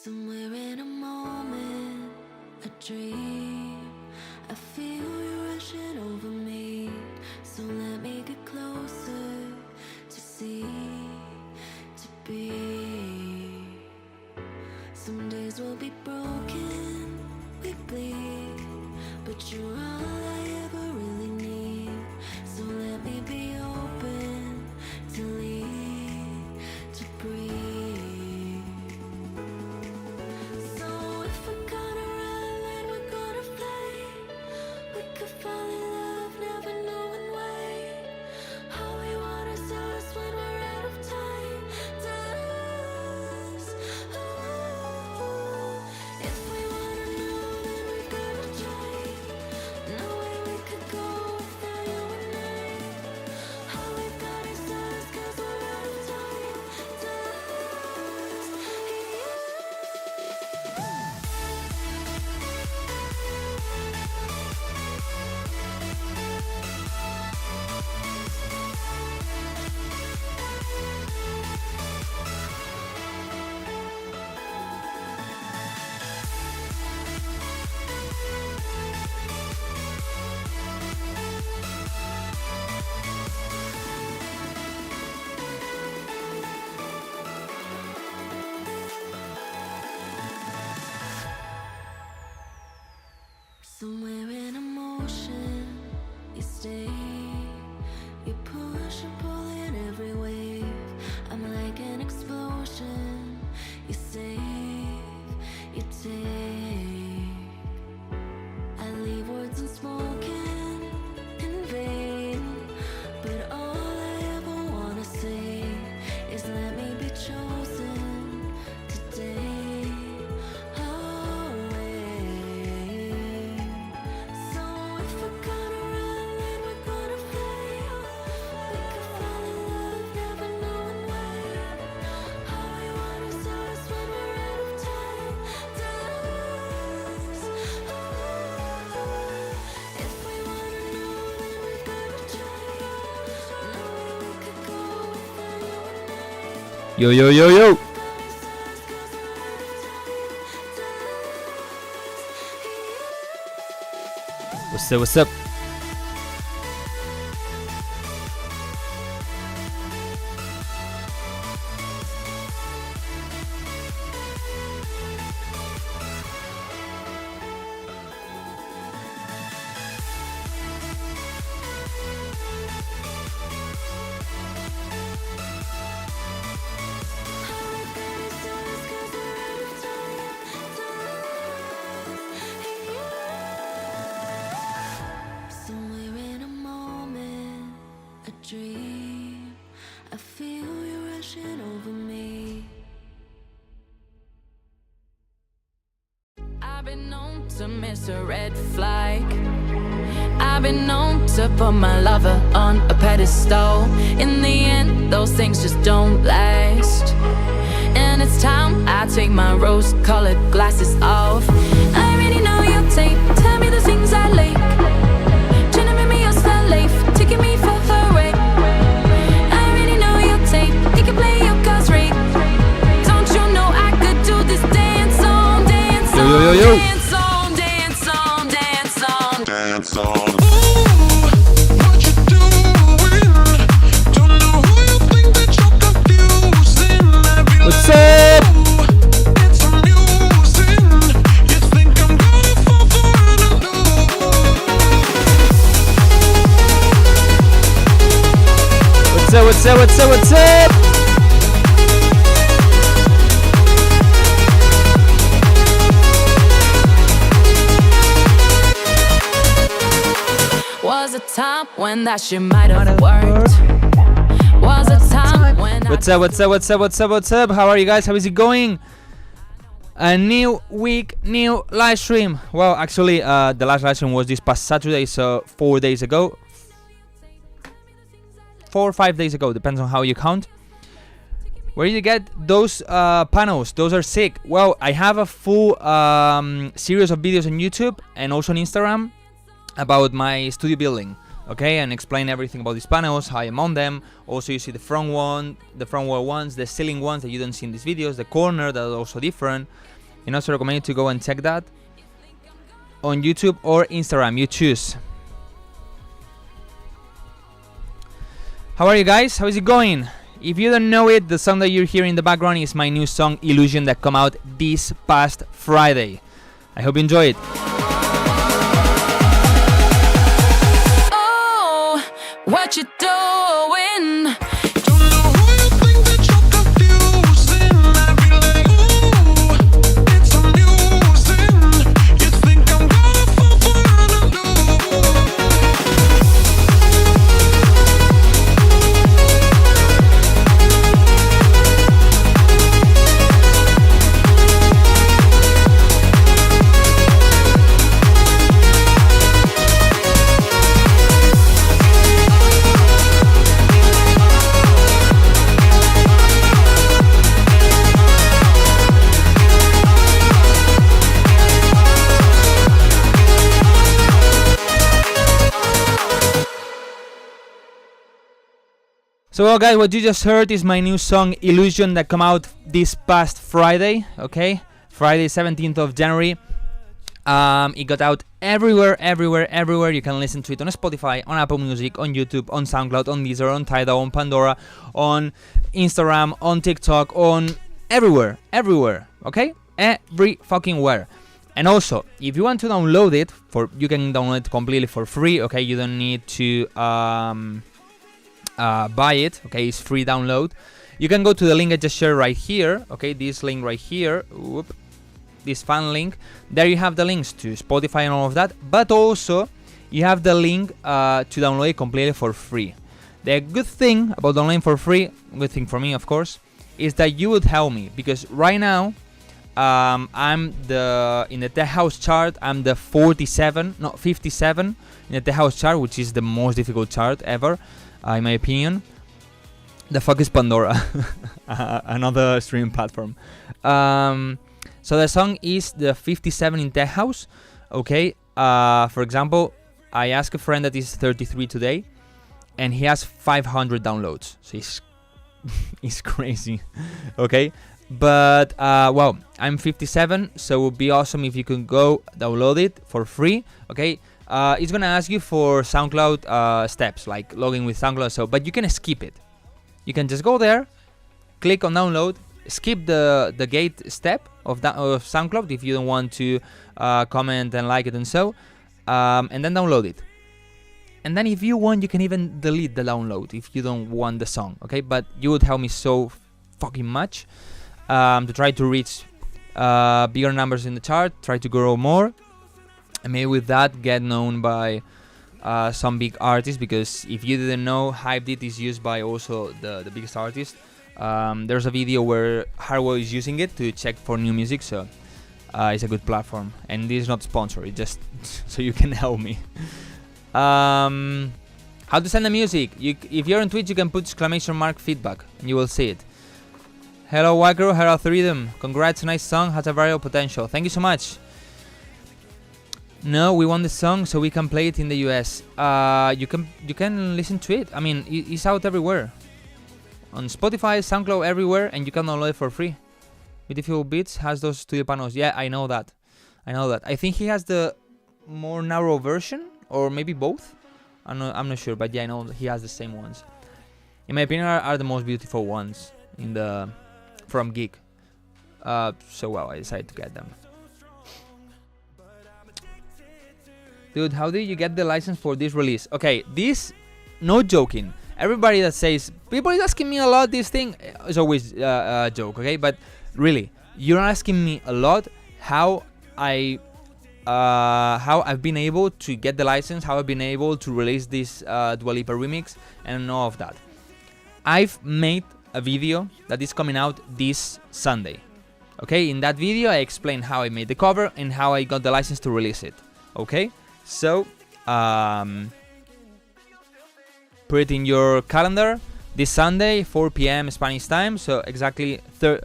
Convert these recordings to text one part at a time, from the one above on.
Somewhere in a moment, a dream, I feel you rushing over me. So let me get closer to see, to be. Some days will be broken, we bleed, but you're all I ever really need. So let me be open to lead, to breathe. Somewhere in emotion, you stay, you push and pull in every wave. I'm like an explosion, you save, you take. I leave words unspoken in vain, but all I ever wanna say is let me be chosen today. Yo, yo, yo, yo. What's up, what's up? Dream, I feel you rushing over me. I've been known to miss a red flag. I've been known to put my lover on a pedestal. In the end, those things just don't last. And it's time I take my rose-colored glasses off. I already know your tape. Tell me the things I like. Trying to make me your slave, taking me for a ride. You can play your cards right. Don't you know I could do this dance on, dance on, yo, yo, yo. dance on, dance on, dance on, dance on. What you doing? Don't know who you think that you're confusing. What's up? It's amusing. You think I'm gonna fall for an What's up, what's up, what's up, what's up? Was a time when that shit might have worked. Was a time when What's up, what's up, what's up, what's up, what's up? How are you guys? How is it going? A new week, new live stream. Well, actually, the last live stream was this past Saturday, so 4 days ago. 4 or 5 days ago, depends on how you count. Where did you get those panels? Those are sick. Well, I have a full series of videos on YouTube and also on Instagram about my studio building. okay, and explain everything about these panels, how I'm on them. Also, you see the front wall ones, the ceiling ones that you don't see in these videos, the corner that are also different. And also recommend you to go and check that on YouTube or Instagram, you choose. How are you guys? How is it going? If you don't know it, the song that you're hearing in the background is my new song Illusion that come out this past Friday. I hope you enjoy it. Oh, what you doing? Don't know who you think that you're confusing. I be like, ooh, it's amusing. You think I'm gonna fall for So well, guys, what you just heard is my new song Illusion that come out this past Friday, okay? Friday 17th of January. It got out everywhere. You can listen to it on Spotify, on Apple Music, on YouTube, on SoundCloud, on Deezer, on Tidal, on Pandora, on Instagram, on TikTok, on everywhere, okay? Every fucking where. And also, if you want to download it, you can download it completely for free, okay? You don't need to buy it, okay? It's free download. You can go to the link I just shared right here, okay? This link right here, this fan link. There you have the links to Spotify and all of that, but also you have the link to download it completely for free. The good thing about downloading for free, good thing for me of course, is that you would help me, because right now I'm in the Tech House chart. I'm the 57 in the Tech House chart, which is the most difficult chart ever, in my opinion. The fuck is Pandora? Another streaming platform. So the song is the 57 in Tech House. Okay. For example, I asked a friend that is 33 today, and he has 500 downloads. So it's crazy. Okay. But well, I'm 57, so it would be awesome if you can go download it for free. Okay. It's gonna ask you for SoundCloud steps, like logging with SoundCloud. So, but you can skip it. You can just go there, click on download, skip the gate step of SoundCloud if you don't want to comment and like it and so, and then download it. And then if you want, you can even delete the download if you don't want the song. Okay, but you would help me so fucking much to try to reach bigger numbers in the chart, try to grow more. And maybe with that get known by some big artists, because if you didn't know, Hypedit is used by also the biggest artists. There's a video where Harwell is using it to check for new music, so it's a good platform. And this is not sponsored, it's just so you can help me. How to send the music? If you're on Twitch, you can put !feedback and you will see it. Hello Wildcrow, hello Freedom. Congrats, nice song, has a viral potential. Thank you so much. No, we want the song so we can play it in the US. You can listen to it. I mean, it's out everywhere. On Spotify, SoundCloud, everywhere, and you can download it for free. Beautiful Beats has those studio panels. Yeah, I know that. I think he has the more narrow version, or maybe both. I'm not sure, but yeah, I know he has the same ones. In my opinion, are the most beautiful ones from Geek. So well, I decided to get them. Dude, how did you get the license for this release? Okay, this, no joking. Everybody that says, people is asking me a lot this thing, is always a joke, okay? But really, you're asking me a lot how I've been able to get the license, how I've been able to release this Dua Lipa remix, and all of that. I've made a video that is coming out this Sunday. Okay, in that video I explain how I made the cover and how I got the license to release it. Okay, so put it in your calendar, this Sunday 4 p.m. Spanish time, so exactly the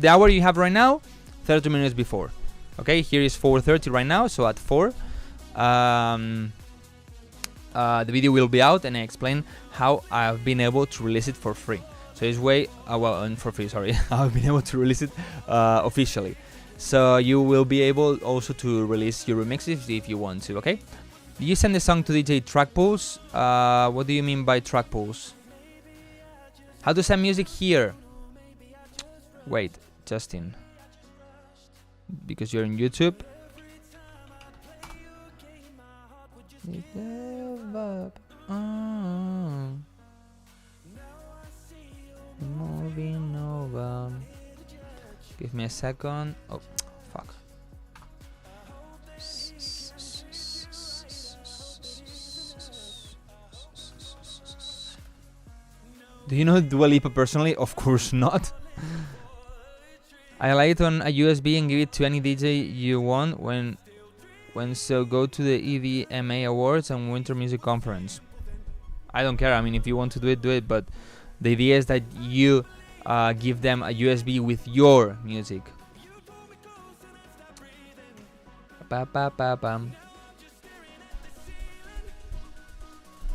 hour you have right now, 30 minutes before. Okay, here is 4:30 right now, so at 4 the video will be out, and I explain how I've been able to release it for free. So it's way for free. Sorry, I've been able to release it officially. So you will be able also to release your remixes if you want to. Okay. You send the song to DJ Track Pools. What do you mean by Track Pools? How to send music here? Wait, Justin. Because you're on YouTube. Moving over. Give me a second. Oh, fuck. Do you know Dua Lipa personally? Of course not. I lay it on a USB and give it to any DJ you want when so go to the EDMA Awards and Winter Music Conference. I don't care. I mean, if you want to do it, but the idea is that you give them a USB with your music.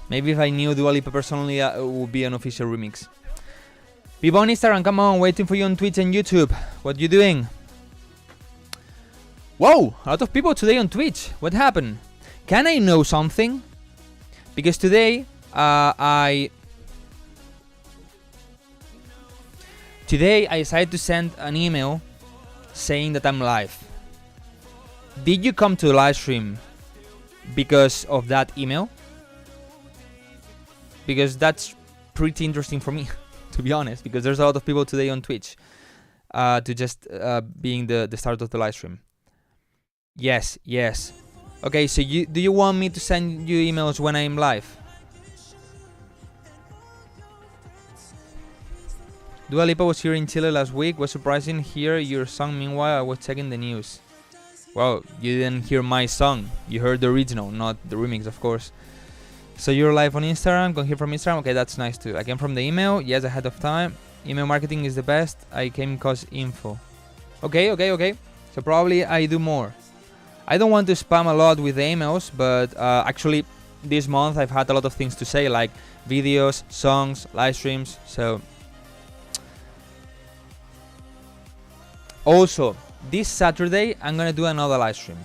Maybe if I knew Dua Lipa personally, it would be an official remix. People on Instagram, come on, waiting for you on Twitch and YouTube. What you doing? Whoa, a lot of people today on Twitch. What happened? Can I know something? Because today, I decided to send an email saying that I'm live. Did you come to the live stream because of that email? Because that's pretty interesting for me, to be honest, because there's a lot of people today on Twitch to just being the start of the live stream. Yes. Okay, so do you want me to send you emails when I'm live? Dua Lipa was here in Chile last week. Was surprising hear your song. Meanwhile, I was checking the news. Well, you didn't hear my song. You heard the original, not the remix, of course. So you're live on Instagram. Go here from Instagram. Okay, that's nice too. I came from the email. Yes, ahead of time. Email marketing is the best. I came cause info. Okay. So probably I do more. I don't want to spam a lot with the emails, but actually this month I've had a lot of things to say, like videos, songs, live streams. So also this Saturday I'm gonna do another live stream.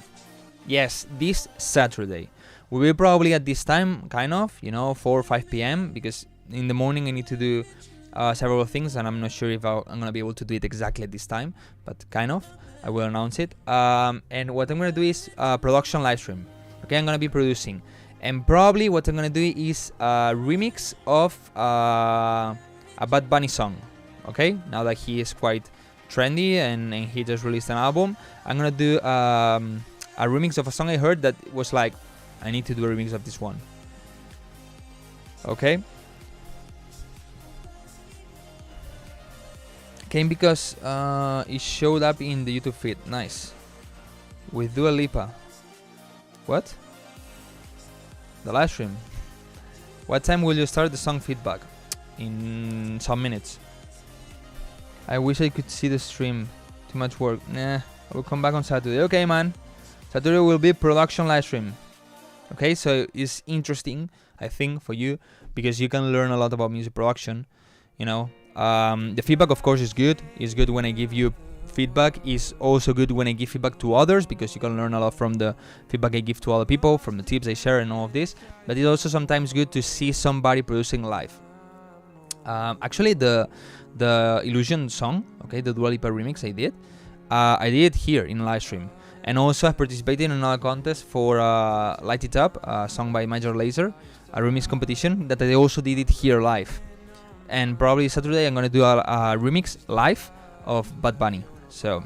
Yes, this Saturday. We will probably at this time, kind of, 4 or 5 p.m. because in the morning I need to do several things, and I'm not sure if I'm gonna be able to do it exactly at this time, but kind of. I will announce it. And what I'm gonna do is production live stream. Okay, I'm gonna be producing, and probably what I'm gonna do is a remix of a Bad Bunny song. Okay, now that he is quite trendy and he just released an album, I'm gonna do a remix of a song I heard that was like, I need to do a remix of this one. Okay. Came because it showed up in the YouTube feed. Nice. With Dua Lipa. What? The live stream. What time will you start the song feedback? In some minutes. I wish I could see the stream. Too much work. Nah, I will come back on Saturday. Okay, man. Saturday will be production live stream. Okay, so it's interesting, I think, for you, because you can learn a lot about music production. The feedback, of course, is good. It's good when I give you feedback. It's also good when I give feedback to others, because you can learn a lot from the feedback I give to other people, from the tips I share and all of this. But it's also sometimes good to see somebody producing live. Actually, the Illusion song, okay, the Dua Lipa remix I did it here in live stream. And also I participated in another contest for Light It Up, a song by Major Lazer, a remix competition that I also did it here live. And probably Saturday I'm gonna do a remix live of Bad Bunny. So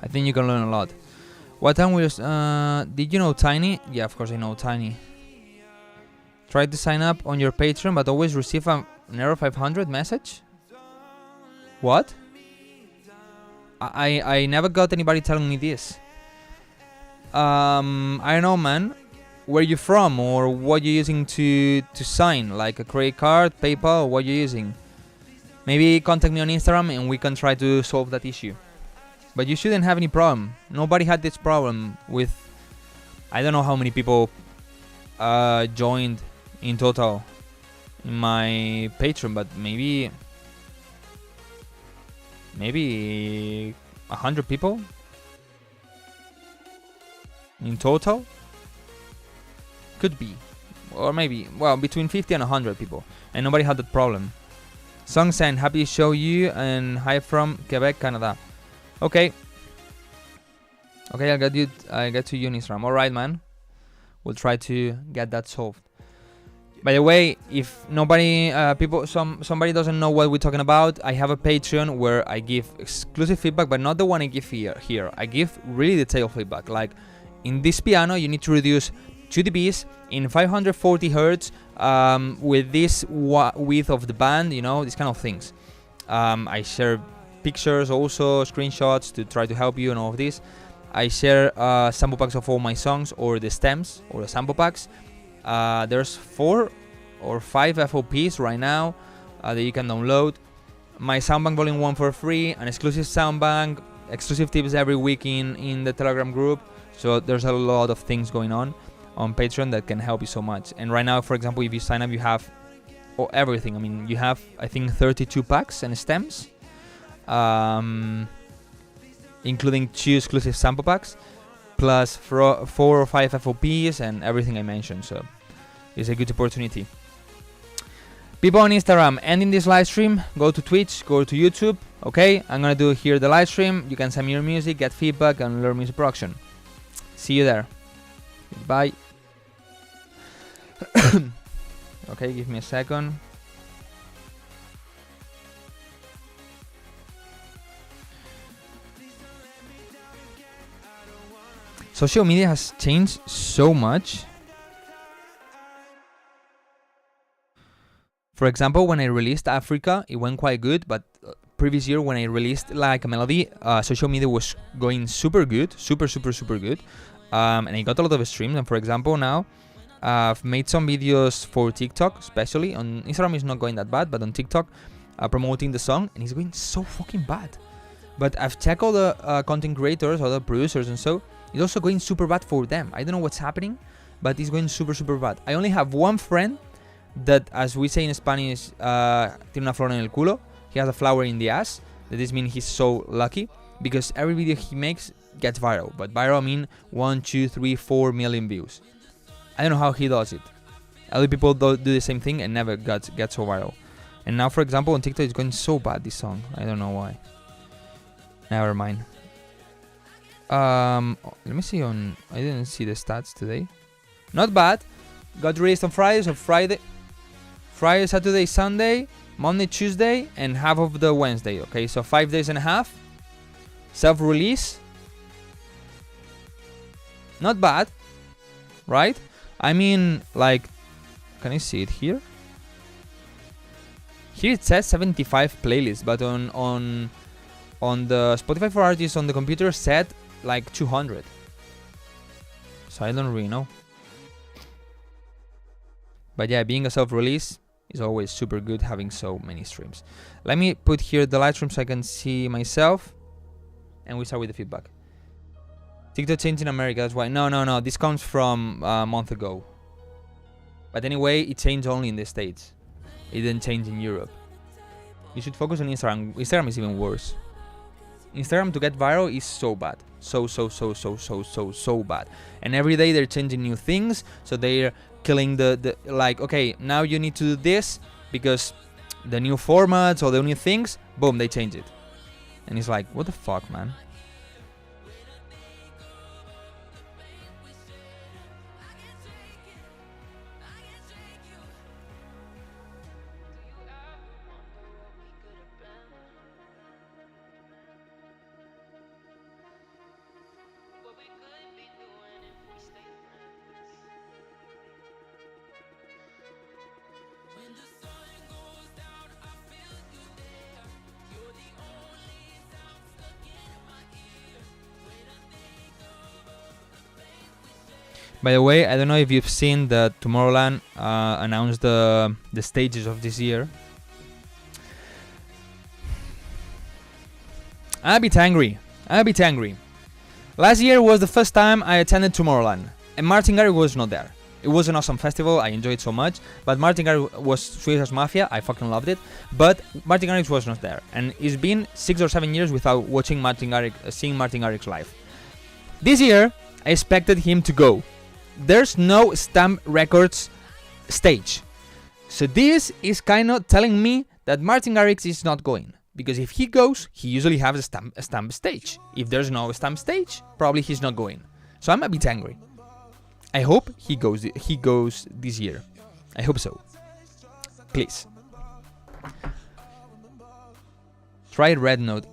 I think you can learn a lot. What time was did you know Tiny? Yeah, of course I know Tiny. Try to sign up on your Patreon but always receive an error 500 message? What? I never got anybody telling me this. I don't know, man. Where you from, or what you're using to sign, like a credit card, PayPal, or what you're using. Maybe contact me on Instagram and we can try to solve that issue. But you shouldn't have any problem. Nobody had this problem with, I don't know how many people joined in total in my Patreon, but maybe 100 people in total. Could be, or maybe, well, between 50 and 100 people, and nobody had that problem. Song saying happy to show you and hi from Quebec, Canada. Okay, I'll get to you on Instagram. All right, man. We'll try to get that solved. By the way, if somebody doesn't know what we're talking about, I have a Patreon where I give exclusive feedback, but not the one I give here. I give really detailed feedback. Like, in this piano, you need to reduce 2 dBs in 540 hertz with this width of the band, these kind of things. I share pictures, also screenshots to try to help you and all of this. I share sample packs of all my songs, or the stems, or the sample packs. There's 4 or 5 FOPs right now that you can download. My Soundbank Volume 1 for free, an exclusive Soundbank, exclusive tips every week in the Telegram group. So there's a lot of things going on Patreon that can help you so much. And right now, for example, if you sign up, you have everything. I mean, you have, I think, 32 packs and stems, including 2 exclusive sample packs, plus 4 or 5 FOPs and everything I mentioned. So it's a good opportunity. People on Instagram, ending this live stream, go to Twitch, go to YouTube. Okay, I'm gonna do here the live stream. You can send me your music, get feedback, and learn music production. See you there. Bye. Okay, give me a second. Social media has changed so much. For example, when I released Africa, it went quite good, but previous year when I released Like a Melody, social media was going super good, super good, and I got a lot of streams. And for example, now I've made some videos for TikTok, especially on Instagram. It's not going that bad, but on TikTok, promoting the song, and it's going so fucking bad. But I've checked all the content creators, all the producers, and so it's also going super bad for them. I don't know what's happening, but it's going super bad. I only have one friend that, as we say in Spanish, tiene una flor en el culo. He has a flower in the ass. This means he's so lucky, because every video he makes gets viral. But viral, I mean 1, 2, 3, 4 million views. I don't know how he does it. Other people do the same thing and never get so viral. And now, for example, on TikTok, it's going so bad, this song. I don't know why. Never mind. Let me see I didn't see the stats today. Not bad. Got released on Friday, so Friday, Saturday, Sunday, Monday, Tuesday, and half of the Wednesday. Okay, so 5 days and a half. Self-release. Not bad, right? I mean, like, can you see it here? Here it says 75 playlists, but on the Spotify for Artists on the computer said like 200. So I don't really know. But yeah, being a self-release is always super good, having so many streams. Let me put here the live stream so I can see myself, and we start with the feedback. TikTok changed in America, that's why. No. This comes from a month ago. But anyway, it changed only in the States. It didn't change in Europe. You should focus on Instagram. Instagram is even worse. Instagram to get viral is so bad. So bad. And every day they're changing new things. So they're killing the like, okay, now you need to do this because the new formats or the new things, boom, they change it. And it's like, what the fuck, man? By the way, I don't know if you've seen that Tomorrowland announced the stages of this year. I'm a bit angry. Last year was the first time I attended Tomorrowland, and Martin Garrix was not there. It was an awesome festival. I enjoyed it so much. But Martin Garrix was Swedish House Mafia. I fucking loved it. But Martin Garrix was not there, and it's been 6 or 7 years without watching seeing Martin Garrix live. This year, I expected him to go. There's no Stamp Records stage, so this is kind of telling me that Martin Garrix is not going. Because if he goes, he usually has a stamp stage. If there's no stamp stage, probably he's not going. So I'm a bit angry. I hope he goes this year. I hope so. Please. Try Red Note.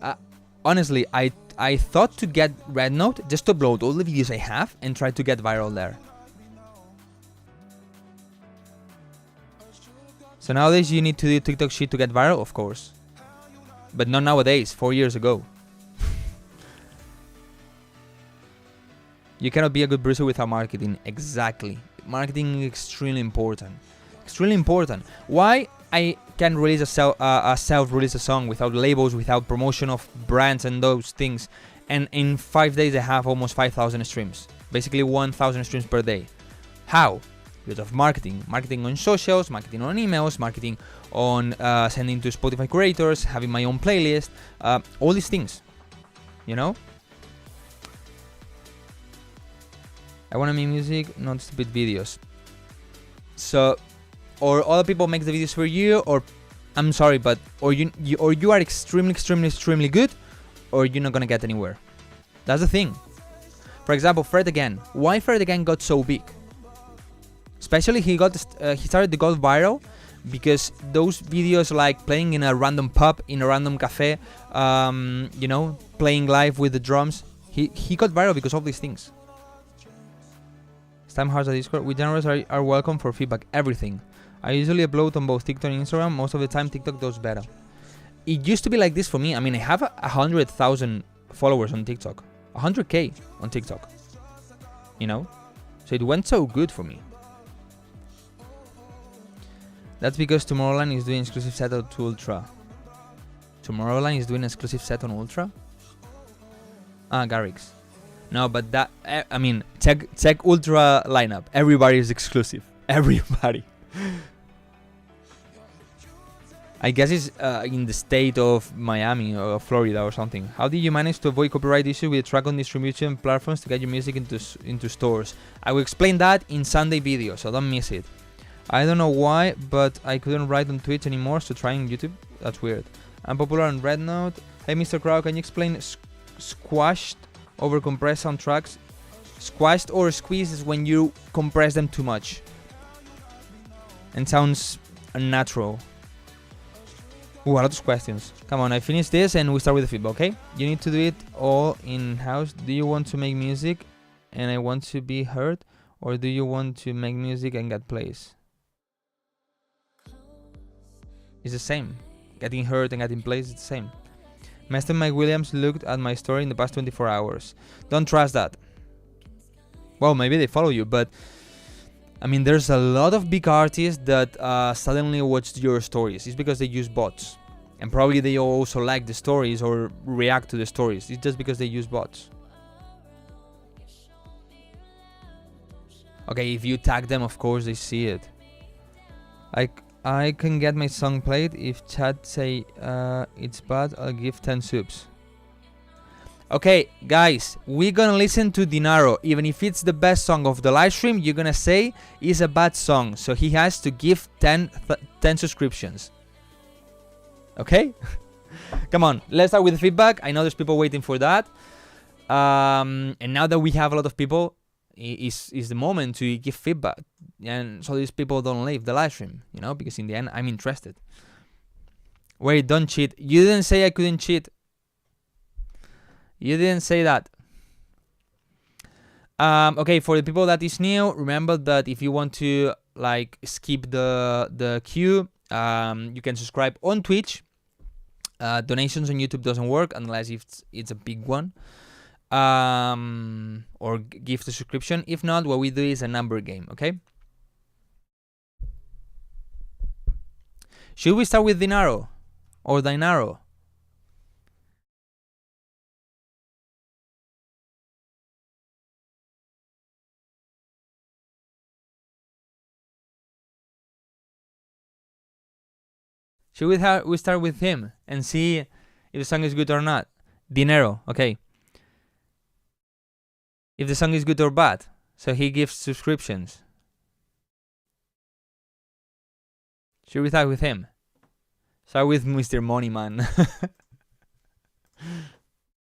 Honestly, I thought to get Red Note just to upload all the videos I have and try to get viral there. So nowadays you need to do TikTok shit to get viral, of course. But not nowadays, 4 years ago. You cannot be a good producer without marketing. Exactly. Marketing is extremely important. Extremely important. Why I can release self-release a song without labels, without promotion of brands and those things, and in 5 days I have almost 5,000 streams. Basically 1,000 streams per day. How? Because of marketing. Marketing on socials, marketing on emails, marketing on sending to Spotify curators, having my own playlist, all these things, you know? I want to make music, not stupid videos. So, or other people make the videos for you, or I'm sorry, but or you are extremely good, or you're not gonna get anywhere. That's the thing. For example, Fred Again. Why Fred Again got so big? Especially he started to go viral because those videos like playing in a random pub, in a random cafe, you know, playing live with the drums. He got viral because of these things. Time Hearts at Discord. We generous are welcome for feedback. Everything. I usually upload on both TikTok and Instagram. Most of the time TikTok does better. It used to be like this for me. I mean, I have 100,000 followers on TikTok. 100k on TikTok. You know? So it went so good for me. That's because Tomorrowland is doing exclusive set to Ultra. Tomorrowland is doing exclusive set on Ultra? Garrix. No, but that, I mean, check Ultra lineup. Everybody is exclusive. Everybody. I guess it's in the state of Miami or Florida or something. How did you manage to avoid copyright issues with track on distribution platforms to get your music into stores? I will explain that in Sunday video, so don't miss it. I don't know why, but I couldn't write on Twitch anymore, so trying YouTube. That's weird. I'm popular on Red Note. Hey, Mr. Crow, can you explain squashed over compressed soundtracks? Squashed or squeezed is when you compress them too much and sounds unnatural. Ooh, a lot of questions. Come on, I finish this and we start with the feedback, okay? You need to do it all in-house. Do you want to make music and I want to be heard? Or do you want to make music and get plays? It's the same. Getting heard and getting plays is the same. Master Mike Williams looked at my story in the past 24 hours. Don't trust that. Well, maybe they follow you, but I mean, there's a lot of big artists that suddenly watch your stories. It's because they use bots. And probably they also like the stories or react to the stories. It's just because they use bots. Okay, if you tag them, of course they see it. I can get my song played. If chat say it's bad, I'll give 10 subs. Okay, guys, we're gonna listen to Dinaro. Even if it's the best song of the live stream, you're gonna say it's a bad song. So he has to give 10 subscriptions. Okay? Come on, let's start with the feedback. I know there's people waiting for that. And now that we have a lot of people, is the moment to give feedback. And so these people don't leave the live stream, you know, because in the end, I'm interested. Wait, don't cheat. You didn't say I couldn't cheat. You didn't say that. Okay, for the people that is new, remember that if you want to like skip the queue, you can subscribe on Twitch. Donations on YouTube doesn't work unless if it's a big one. Or give the subscription. If not, what we do is a number game, okay? Should we start with Dinaro or Dinaro? Should we start with him and see if the song is good or not? Dinero, okay. If the song is good or bad. So he gives subscriptions. Should we start with him? Start with Mr. Moneyman.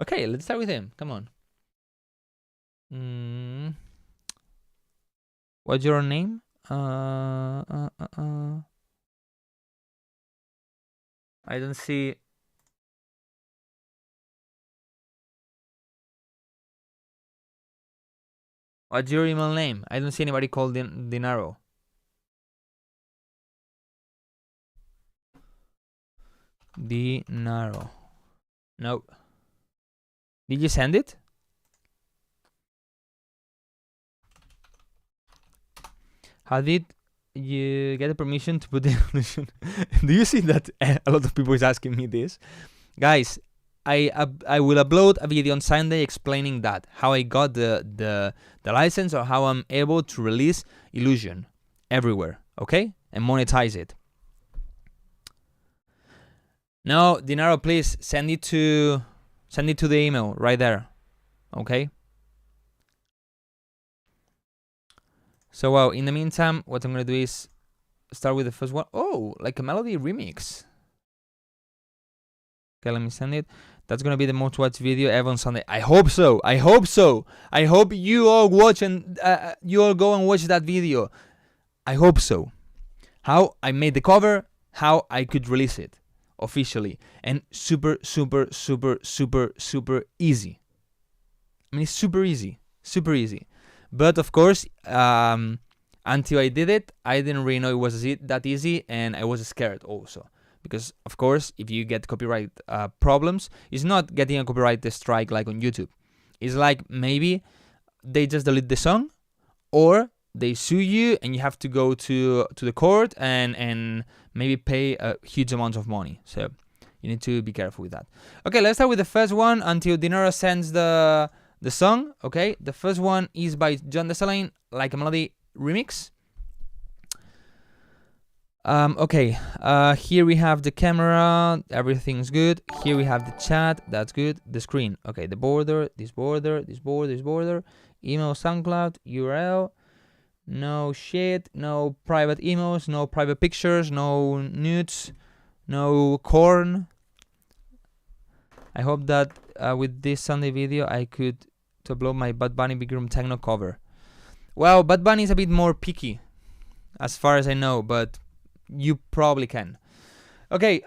Okay, let's start with him. Come on. What's your name? I don't see. What's your email name? I don't see anybody called Dinaro. Dinaro. No. Did you send it? How did you get the permission to put the illusion? Do you see that a lot of people is asking me this? Guys, I will upload a video on Sunday explaining that, how I got the license, or how I'm able to release illusion everywhere, okay, and monetize it. No, Dinaro, please send it to the email right there, okay. So well, in the meantime, what I'm gonna do is start with the first one. Oh, like a melody remix. Okay, let me send it. That's gonna be the most watched video ever on Sunday. I hope so. I hope so. I hope you all watch and you all go and watch that video. I hope so. How I made the cover, how I could release it officially, and super easy. I mean, it's super easy. But of course, until I did it, I didn't really know it was that easy, and I was scared also. Because, of course, if you get copyright problems, it's not getting a copyright strike like on YouTube. It's like maybe they just delete the song, or they sue you and you have to go to the court and maybe pay a huge amount of money. So you need to be careful with that. Okay, let's start with the first one until Dinero sends the song. Okay, the first one is by John Dessalines, Like a Melody remix. Okay, here we have the camera, everything's good. Here we have the chat, that's good. The screen, okay, the border, this border, this border, this border. Email, SoundCloud, URL. No shit, no private emails, no private pictures, no nudes, no corn. I hope that with this Sunday video I could to upload my Bad Bunny Big Room Techno cover. Well, Bad Bunny is a bit more picky, as far as I know, but you probably can. Okay,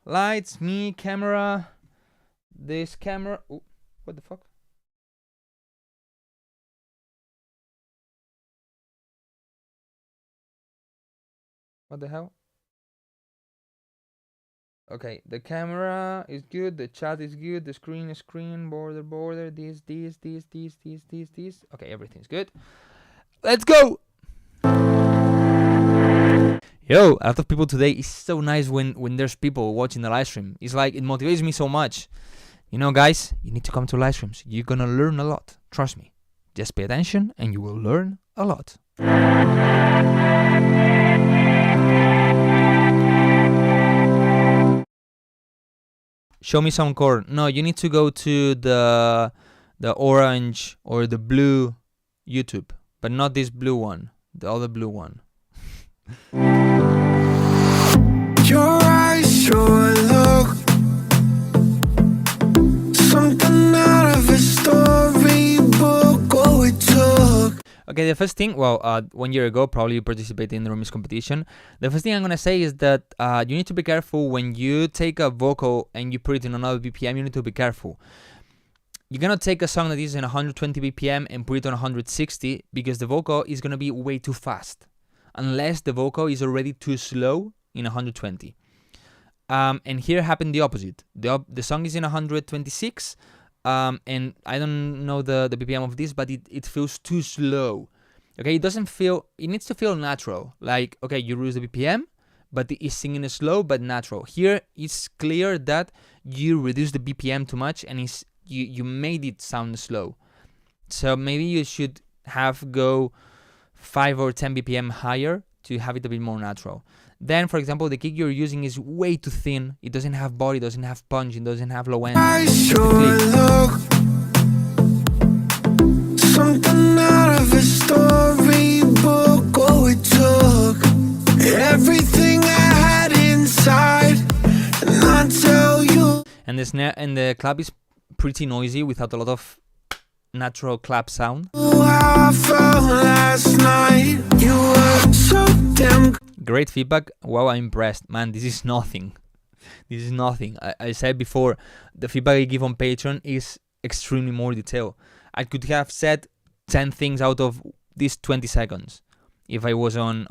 lights, me, camera, this camera. Ooh, what the fuck? What the hell? Okay, the camera is good, the chat is good, the screen is screen, border, this. Okay, everything's good. Let's go! Yo, a lot of people today. It's so nice when there's people watching the live stream. It's like, it motivates me so much. You know, guys, you need to come to live streams. You're gonna learn a lot. Trust me. Just pay attention and you will learn a lot. Show me some corn. No, you need to go to the orange or the blue YouTube, but not this blue one, the other blue one. Your eyes, your look, something out of a storybook. Oh, it took. Okay, the first thing, well, 1 year ago, probably you participated in the remix competition. The first thing I'm gonna say is that you need to be careful when you take a vocal and you put it in another BPM. You need to be careful. You're gonna take a song that is in 120 BPM and put it on 160 because the vocal is gonna be way too fast, unless the vocal is already too slow in 120. And here happened the opposite. The song is in 126. And I don't know the BPM of this, but it feels too slow. Okay, it needs to feel natural. Like, okay, you reduce the BPM, but it's singing slow but natural. Here, it's clear that you reduce the BPM too much and you made it sound slow. So maybe you should go 5 or 10 BPM higher to have it a bit more natural. Then, for example, the kick you're using is way too thin. It doesn't have body, doesn't have punch, it doesn't have low end. I sure look something out of a storybook. Oh, it took everything I had inside, and I tell you. And the snare and the clap is pretty noisy without a lot of natural clap sound. How I felt last night. You were so damn. Great feedback. Wow, I'm impressed. Man, this is nothing. This is nothing. I said before, the feedback I give on Patreon is extremely more detailed. I could have said 10 things out of these 20 seconds if I was on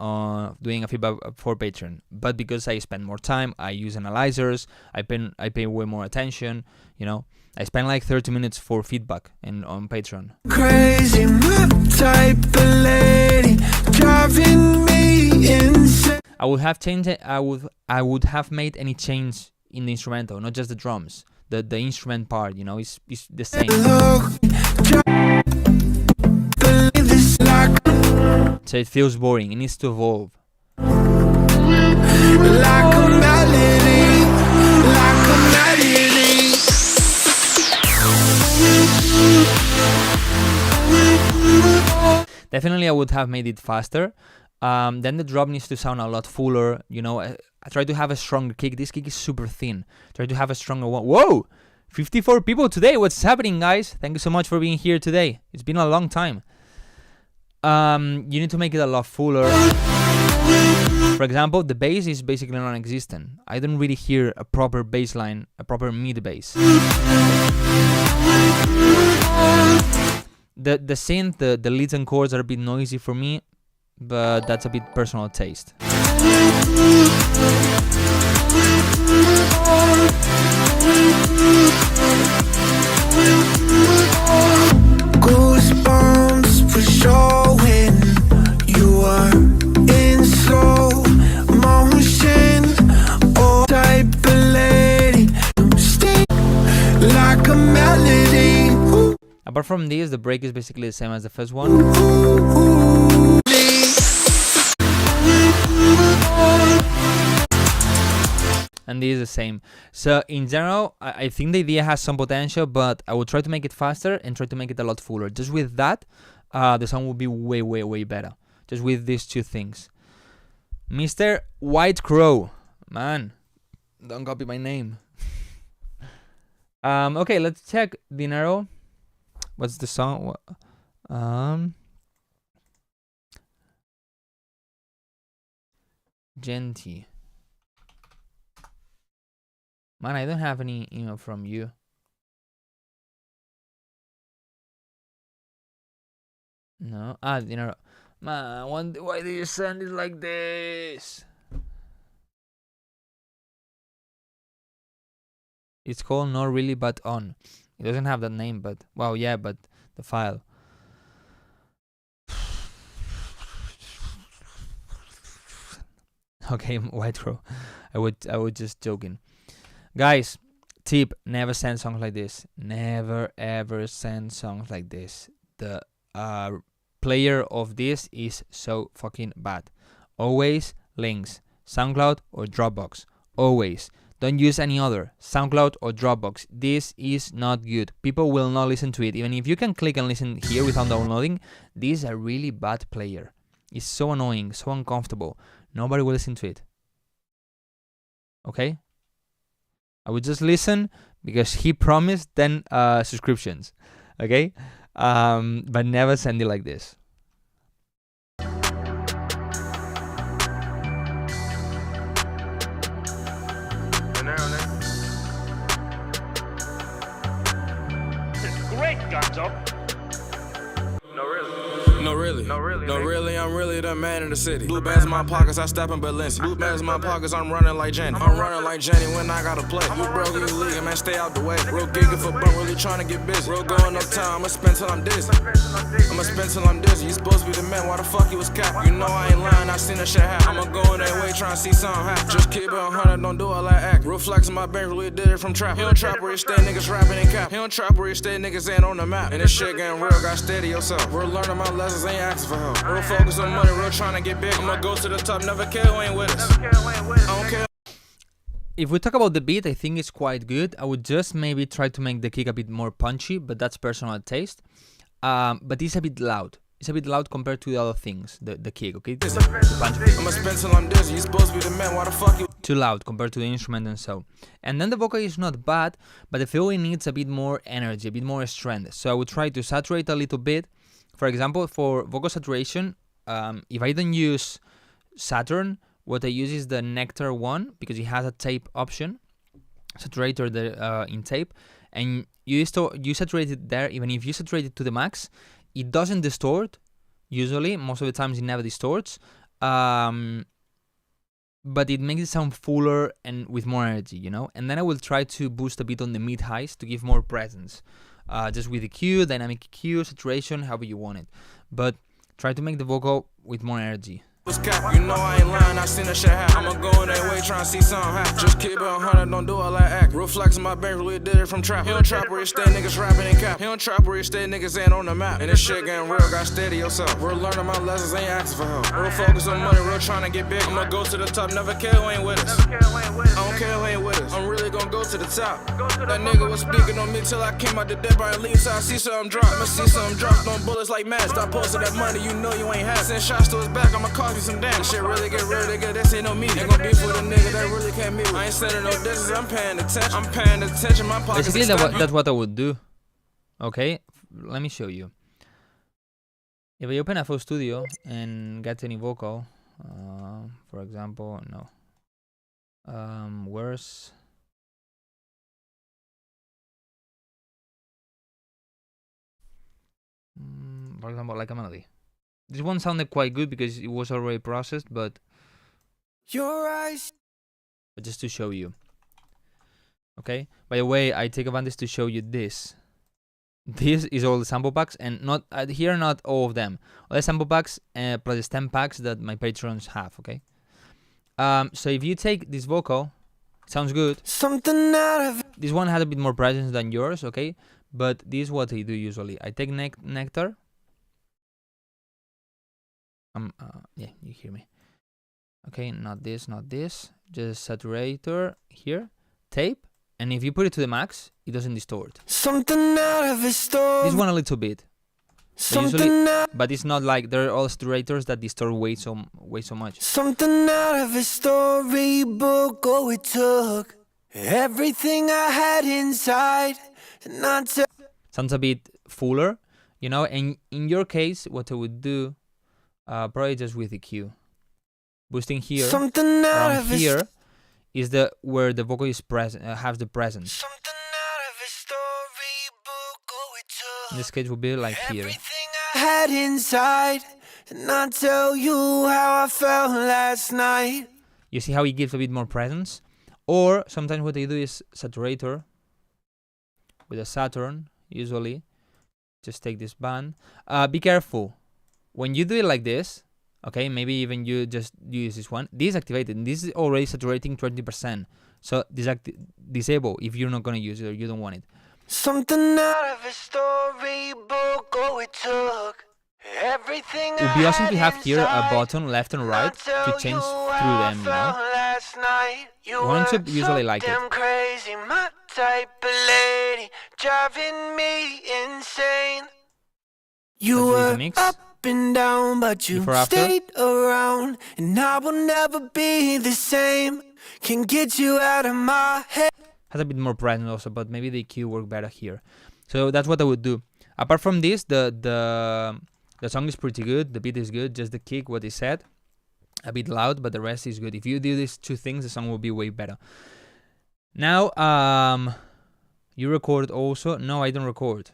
doing a feedback for Patreon. But because I spend more time, I use analyzers, I pay way more attention, you know. I spend like 30 minutes for feedback on Patreon. Crazy map type of lady driving me insane. I would have changed it. I would have made any change in the instrumental, not just the drums. The instrument part, you know, is the same. So it feels boring. It needs to evolve. Like a melody, like a melody. Definitely, I would have made it faster. Then the drop needs to sound a lot fuller. You know, I try to have a stronger kick. This kick is super thin. Try to have a stronger one. Whoa! 54 people today. What's happening, guys? Thank you so much for being here today. It's been a long time. You need to make it a lot fuller. For example, the bass is basically non-existent. I don't really hear a proper bass line, a proper mid bass. The synth, the leads and chords are a bit noisy for me, but that's a bit personal taste. Goosebumps for showing you are in slow motion. Oh, type of lady, stay like a melody. Apart from this, the break is basically the same as the first one. And this is the same. So in general, I think the idea has some potential, but I will try to make it faster and try to make it a lot fuller. Just with that, the sound will be way, way, way better. Just with these two things. Mr. Wildcrow. Man, don't copy my name. Okay, let's check Dinero. What's the song? Genti. Man, I don't have any email from you. No. Dinero. Man, why do you send it like this? It's called Not Really But On. It doesn't have that name, but well, yeah, but the file. Okay, Wildcrow. I would just joking. Guys, tip, never send songs like this. Never ever send songs like this. The player of this is so fucking bad. Always links, SoundCloud or Dropbox. Always. Don't use any other, SoundCloud or Dropbox. This is not good. People will not listen to it. Even if you can click and listen here without downloading, this is a really bad player. It's so annoying, so uncomfortable. Nobody will listen to it. Okay? I would just listen because he promised 10 subscriptions. Okay? But never send it like this. Great, Gonzo. No really, I'm really the man in the city. Blue bands in my pockets, I step in Balenciaga. Blue bands in my pockets, I'm running like Jenny. I'm running like Jenny when I gotta play. You broke, you league, man, stay out the way. Real giga for bump, really trying to get busy. Real going uptown, I'ma spend till I'm dizzy. You supposed to be the man, why the fuck you was capping? You know I ain't lying, I seen that shit happen. I'ma go in that way, trying to see something happen. Just keep it 100, don't do all that act. Real flex in my bank, really did it from trap. He don't trap where he stay, niggas rapping and cap. He don't trap where he stay, niggas ain't on the map. And this shit getting real, got steady yourself. We're learning my lessons, ain't asking for help. Real focus on on money, real trying to get big. I'ma go to the top, never care who ain't with us. I don't care. If we talk about the beat, I think it's quite good. I would just maybe try to make the kick a bit more punchy, but that's personal taste. But it's a bit loud. It's a bit loud compared to the other things, the kick, okay? The punch beat. I'ma spend till I'm dizzy. You supposed to be the man, why the fuck you? Too loud compared to the instrument and so. And then the vocal is not bad, but I feel it needs a bit more energy, a bit more strength. So I would try to saturate a little bit. For example, for vocal saturation, if I don't use Saturn, what I use is the Nectar one, because it has a tape option, saturator in tape, and you saturate it there. Even if you saturate it to the max, it doesn't distort. Usually, most of the times it never distorts, but it makes it sound fuller and with more energy, you know. And then I will try to boost a bit on the mid highs to give more presence, just with EQ, dynamic EQ, saturation, however you want it. But try to make the vocal with more energy. Cap, you know I ain't lying, I seen that shit happen. I'ma go in that way trying to see something happen. Just keep it 100, don't do all that act. Real flex in my bank, really did it from trap. He don't trap where he stay, niggas rapping and cap. He don't trap where he stay, niggas ain't on the map. And this shit getting real, got steady yourself. We're learning my lessons, ain't asking for help. Real focus on money, real trying to get big. I'ma go to the top, never care who ain't with us. I don't care who ain't with us. I'm really gonna go to the top. That nigga was speaking on me till I came out the dead by and leave, so I see something drop. I'ma see something drop, throwing bullets like mad. Stop posting that money, you know you ain't had. Send shots to his back, I'ma cost you some damn shit. Really get real, nigga, this ain't no me. Ain't gon' be for the nigga that really can't meet. I ain't sending no distance, I'm paying attention, my pockets. Basically, that's what I would do. Okay, let me show you. If I open FL Studio and get any vocal, for example, no. Where's... for example, like a melody. This one sounded quite good because it was already processed, but just to show you. Okay. By the way, I take advantage to show you this. This is all the sample packs, and not here, not all of them. All the sample packs plus the stem packs that my patrons have. Okay. So if you take this vocal, it sounds good. This one has a bit more presence than yours. Okay. But this is what I do usually. I take Nectar. Yeah, you hear me. Okay, not this. Just saturator here, tape, and if you put it to the max, it doesn't distort. This one a little bit. But it's not like there are all saturators that distort way so much. Something out of a storybook. Oh, it took everything I had inside. Sounds a bit fuller, you know. And in your case, what I would do. Probably just with EQ. Boosting here, around here, is where the vocal is present, has the presence. In this case, will be like here. I had inside, and I'll tell you how I felt last night. You see how it gives a bit more presence? Or sometimes what I do is saturator with a Saturn, usually. Just take this band. Be careful. When you do it like this, okay, maybe even you just use this one, this is activated, and this is already saturating 20%. So disable if you're not gonna use it or you don't want it. Something out of a storybook, oh, it took everything. It would be awesome to have here a button left and right to change through them, you know. Ones usually like it. Crazy, my type of lady, driving me insane. You were up and down, but you stayed around, and I will never be the same. Can get you out of my head. Has a bit more presence also, but maybe the EQ work better here. So that's what I would do. Apart from this, the song is pretty good. The beat is good. Just the kick, what he said, a bit loud, but the rest is good. If you do these two things, the song will be way better. Now, you record also? No, I don't record.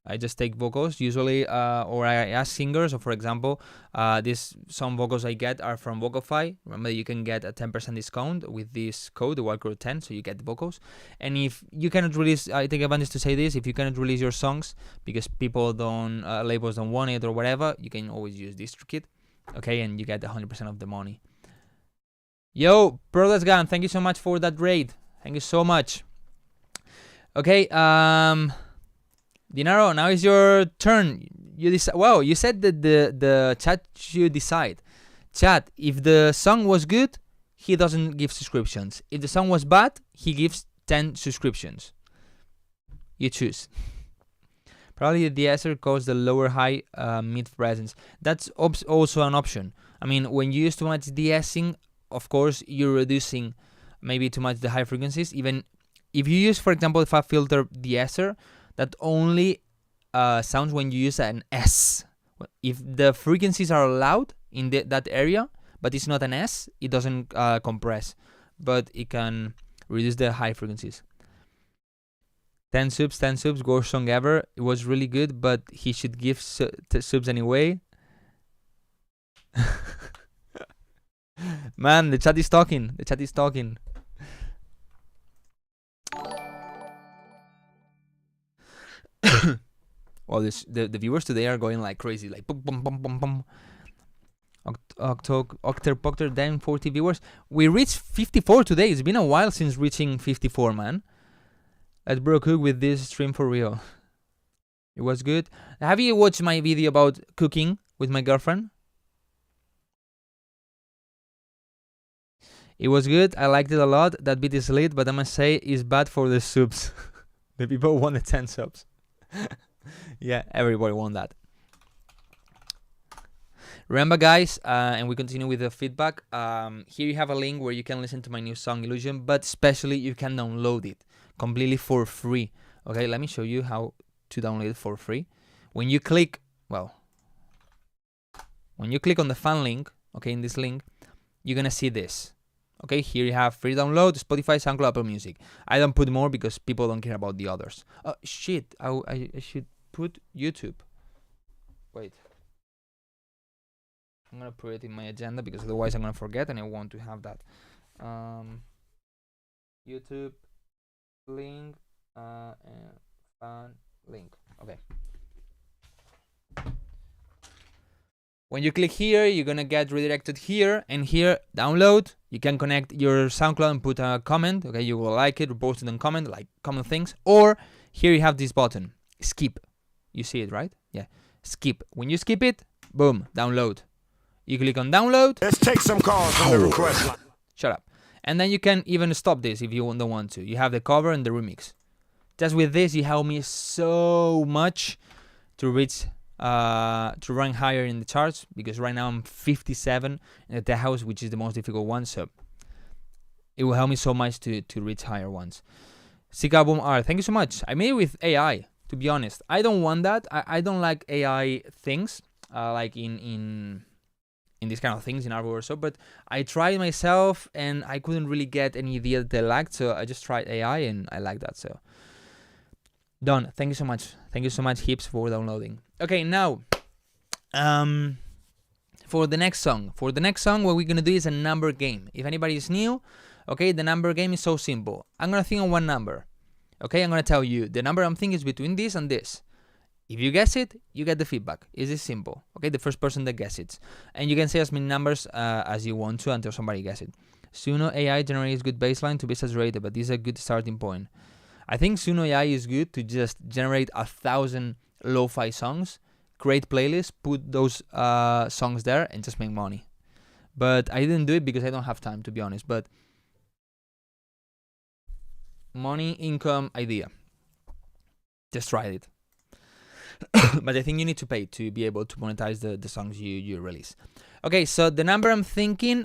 I just take vocals usually, or I ask singers. Or for example, some vocals I get are from Vocalfy. Remember, you can get a 10% discount with this code, the Wildcrow 10, so you get the vocals. And if you cannot release, I take advantage to say this: if you cannot release your songs because people don't, labels don't want it or whatever, you can always use DistroKid, okay, and you get 100% of the money. Yo, Brothers Gun, thank you so much for that raid. Thank you so much. Okay, Dinaro, now is your turn. You decide. Wow, you said that the chat should decide. Chat, if the song was good, he doesn't give subscriptions. If the song was bad, he gives 10 subscriptions. You choose. Probably the de-esser caused the lower high mid presence. That's also an option. I mean, when you use too much de-essing, of course, you're reducing maybe too much the high frequencies. Even if you use, for example, if I filter de-esser, that only sounds when you use an S. If the frequencies are loud in that area, but it's not an S, it doesn't compress, but it can reduce the high frequencies. 10 subs, worst song ever. It was really good, but he should give subs anyway. Man, the chat is talking. Well, the viewers today are going like crazy, like boom, boom, boom, boom, boom. Octer, then 40 viewers. We reached 54 today. It's been a while since reaching 54, man. Let's bro cook with this stream for real. It was good. Have you watched my video about cooking with my girlfriend? It was good. I liked it a lot. That bit is lit, but I must say it's bad for the subs. The people wanted 10 subs. Yeah, everybody won that. Remember, guys, and we continue with the feedback. Here you have a link where you can listen to my new song Illusion, but especially you can download it completely for free. Okay, let me show you how to download it for free. When you click on the fan link, okay, in this link, you're gonna see this. Okay, here you have free download, Spotify, SoundCloud, Apple Music. I don't put more because people don't care about the others. Oh shit, I should put YouTube. Wait. I'm gonna put it in my agenda because otherwise I'm gonna forget and I want to have that. YouTube link and fan link. Okay. When you click here, you're gonna get redirected here, and here, download. You can connect your SoundCloud and put a comment. Okay, you will like it, repost it and comment, like common things. Or here you have this button, skip. You see it, right? Yeah, skip. When you skip it, boom, download. You click on download. Let's take some calls from the request line. Shut up. And then you can even stop this if you don't want to. You have the cover and the remix. Just with this, you help me so much to reach, to rank higher in the charts, because right now I'm 57 in the tech house, which is the most difficult one. So it will help me so much to reach higher ones. Sick album art. Thank you so much. I made it with AI, to be honest. I don't want that. I don't like AI things, like in these kind of things in Arbor or so, but I tried myself and I couldn't really get any idea that I liked, so I just tried AI and I like that. So done. Thank you so much. Thank you so much, Hips, for downloading. Okay, now for the next song. For the next song, what we're gonna do is a number game. If anybody is new, okay, the number game is so simple. I'm gonna think on one number. Okay, I'm gonna tell you the number I'm thinking is between this and this. If you guess it, you get the feedback. It's this simple. Okay, the first person that guesses it. And you can say as many numbers as you want to until somebody guesses it. Suno AI generates good baseline to be saturated, but this is a good starting point. I think Suno AI is good to just generate 1,000 lo-fi songs, create playlists, put those songs there, and just make money. But I didn't do it because I don't have time, to be honest. But money, income, idea. Just try it. But I think you need to pay to be able to monetize the songs you release. Okay, so the number I'm thinking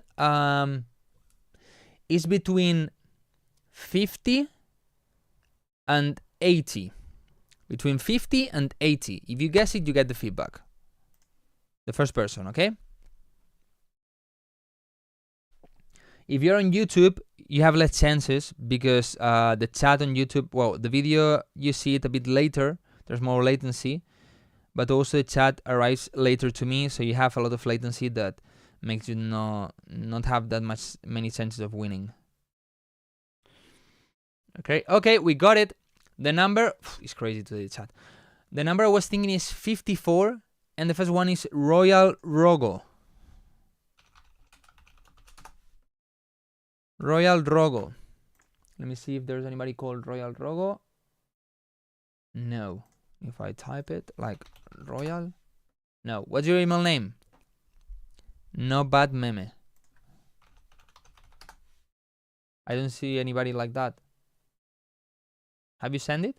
is between 50 and 80. Between 50 and 80. If you guess it, you get the feedback. The first person, okay? If you're on YouTube, you have less chances because the chat on YouTube, well, the video, you see it a bit later. There's more latency, but also the chat arrives later to me, so you have a lot of latency that makes you not have that many chances of winning. Okay, we got it. The number is crazy to the chat. The number I was thinking is 54, and the first one is Royal Rogo. Royal Rogo. Let me see if there's anybody called Royal Rogo. No. If I type it like Royal No. What's your email name? No bad meme. I don't see anybody like that. Have you sent it?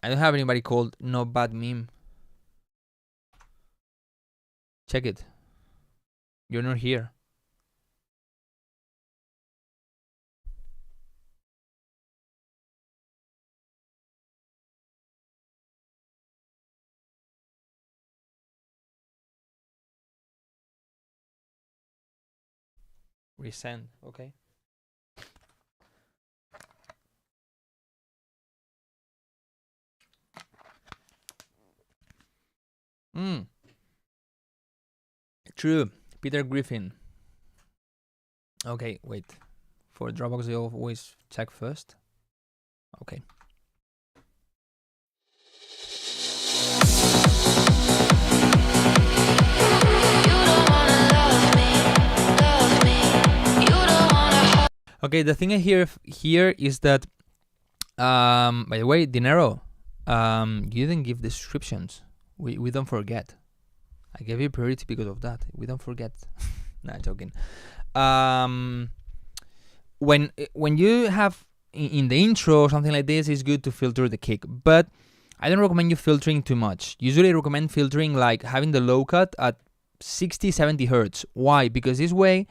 I don't have anybody called No Bad Meme. Check it. You're not here. Resend, okay. True. Peter Griffin. Okay, wait. For Dropbox, I always check first. Okay. Okay, the thing I hear here is that, by the way, Dinero, you didn't give descriptions. We don't forget. I gave you priority because of that. We don't forget. Nah, joking. When you have in the intro or something like this, it's good to filter the kick, but I don't recommend you filtering too much. Usually recommend filtering like having the low cut at 60-70 hertz. Why? Because this way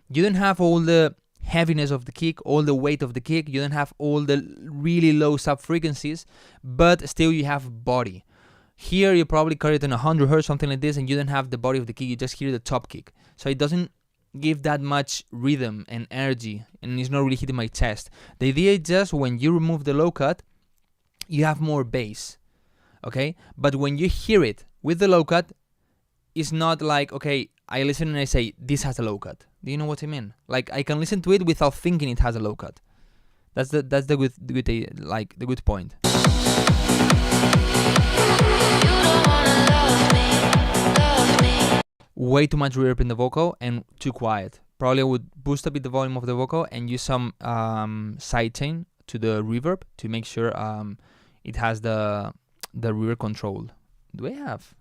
you don't have all the heaviness of the kick, all the weight of the kick, you don't have all the really low sub frequencies, but still you have body. Here you probably carry it in 100 hertz, something like this, and you don't have the body of the kick, you just hear the top kick. So it doesn't give that much rhythm and energy, and it's not really hitting my chest. The idea is just when you remove the low cut, you have more bass, okay? But when you hear it with the low cut, it's not like, okay, I listen and I say, this has a low cut. Do you know what I mean? Like, I can listen to it without thinking it has a low cut. That's the good point. Way too much reverb in the vocal and too quiet. Probably I would boost a bit the volume of the vocal and use some sidechain to the reverb to make sure it has the reverb control. Do I have?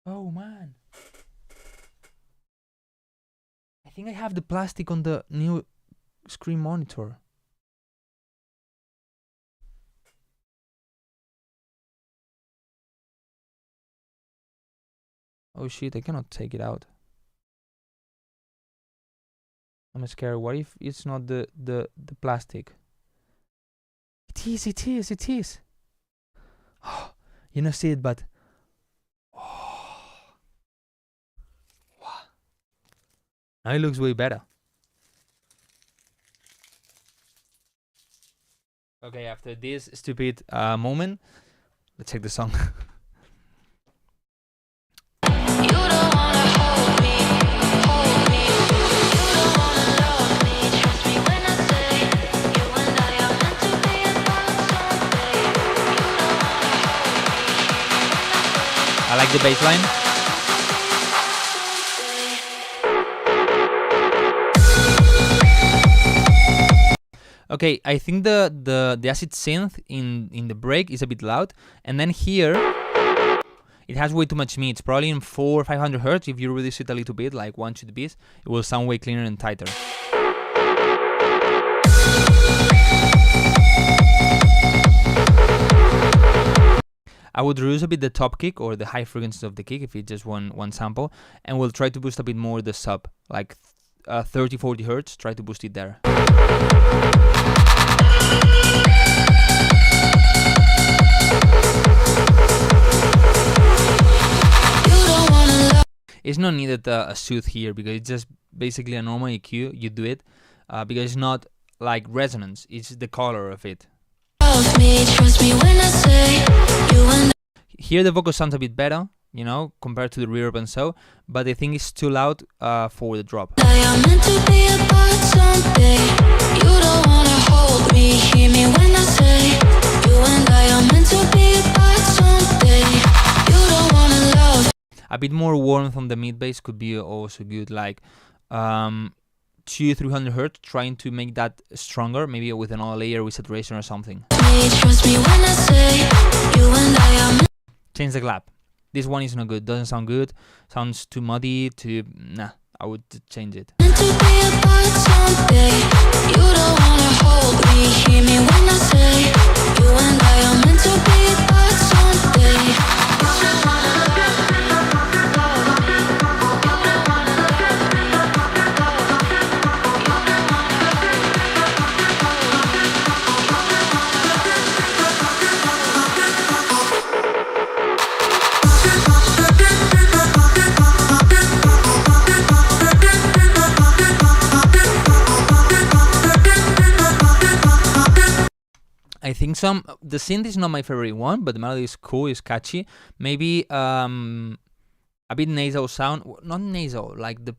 Oh man, I think I have the plastic on the new screen monitor. Oh shit, I cannot take it out. I'm scared. What if it's not the plastic? It is. Oh, you don't see it, but now it looks way better. Okay, after this stupid moment, let's check the song. I like the bass line. Okay, I think the acid synth in the break is a bit loud, and then here it has way too much mid. It's probably in 400 or 500 hertz. If you reduce it a little bit, like 1 to the beats, it will sound way cleaner and tighter. I would reduce a bit the top kick or the high frequencies of the kick if it's just one sample, and we'll try to boost a bit more the sub, like 30-40 hertz. Try to boost it there. It's not needed a soothe here because it's just basically a normal EQ. You do it because it's not like resonance, it's the color of it. Here the vocal sounds a bit better, you know, compared to the reverb and so, but I think it's too loud for the drop. bit more warmth on the mid bass could be also good, like 200-300 hertz, trying to make that stronger, maybe with another layer with saturation or something. Change the clap. This one is not good, doesn't sound good, sounds too muddy, nah, I would change it. I think the synth is not my favorite one, but the melody is cool, it's catchy. Maybe a bit nasal sound, not nasal, like the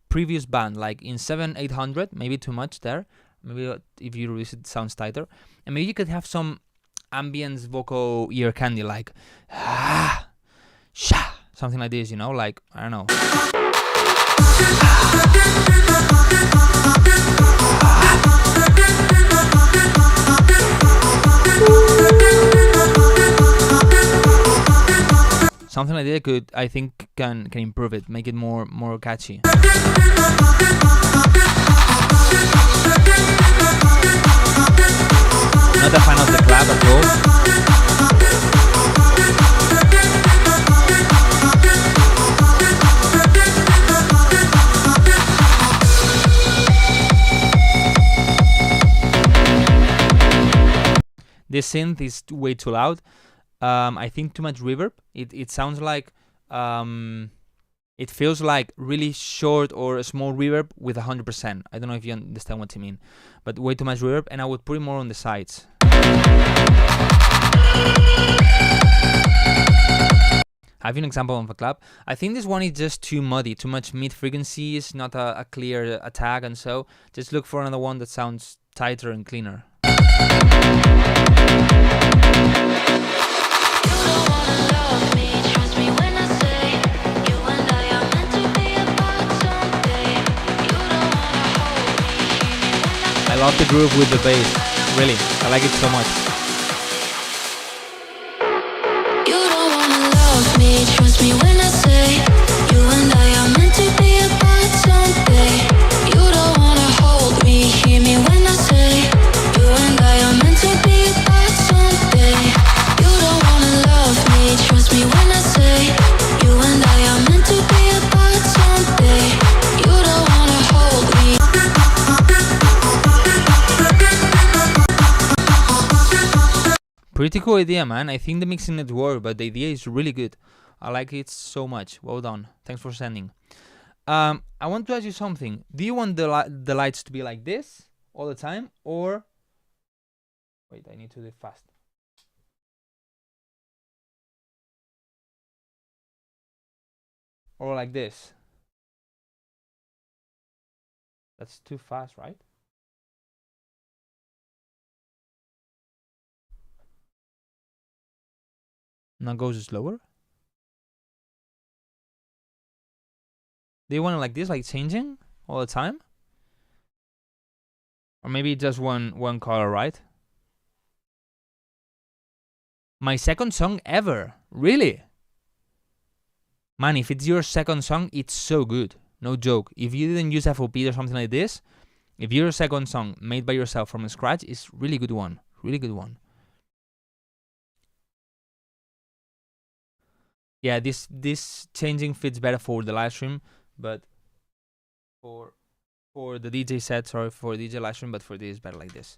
previous band, like in 7-800, maybe too much there. Maybe if you release it, sounds tighter. And maybe you could have some ambience vocal ear candy, like sha, something like this, you know, like, I don't know. Something like that could, I think, can improve it, make it more catchy. Not a fan of the clap at all. This synth is way too loud. I think too much reverb. It sounds like it feels like really short or a small reverb with 100%. I don't know if you understand what I mean, but way too much reverb, and I would put it more on the sides. Have you an example of a clap? I think this one is just too muddy, too much mid frequencies, not a clear attack, and so just look for another one that sounds tighter and cleaner. I love the groove with the bass, really, I like it so much. You don't wanna love me, trust me when I say you and I are meant to be apart someday. You don't wanna hold me, hear me when I say you and I are meant to be apart someday. You don't wanna love me, trust me when I say you and I are meant to be apart someday. You don't wanna hold me. Pretty cool idea, man. I think the mixing it worked, but the idea is really good. I like it so much. Well done. Thanks for sending. I want to ask you something. Do you want the lights to be like this all the time, or wait, I need to do it fast. Or like this? That's too fast, right? Now goes slower. Do you want it like this, like changing all the time? Or maybe just one color, right? My second song ever, really? Man, if it's your second song, it's so good. No joke. If you didn't use FOP or something like this, if your second song made by yourself from scratch, it's really good one. Really good one. Yeah, this changing fits better for the live stream, but for the DJ set, sorry, for DJ live stream, but for this better like this.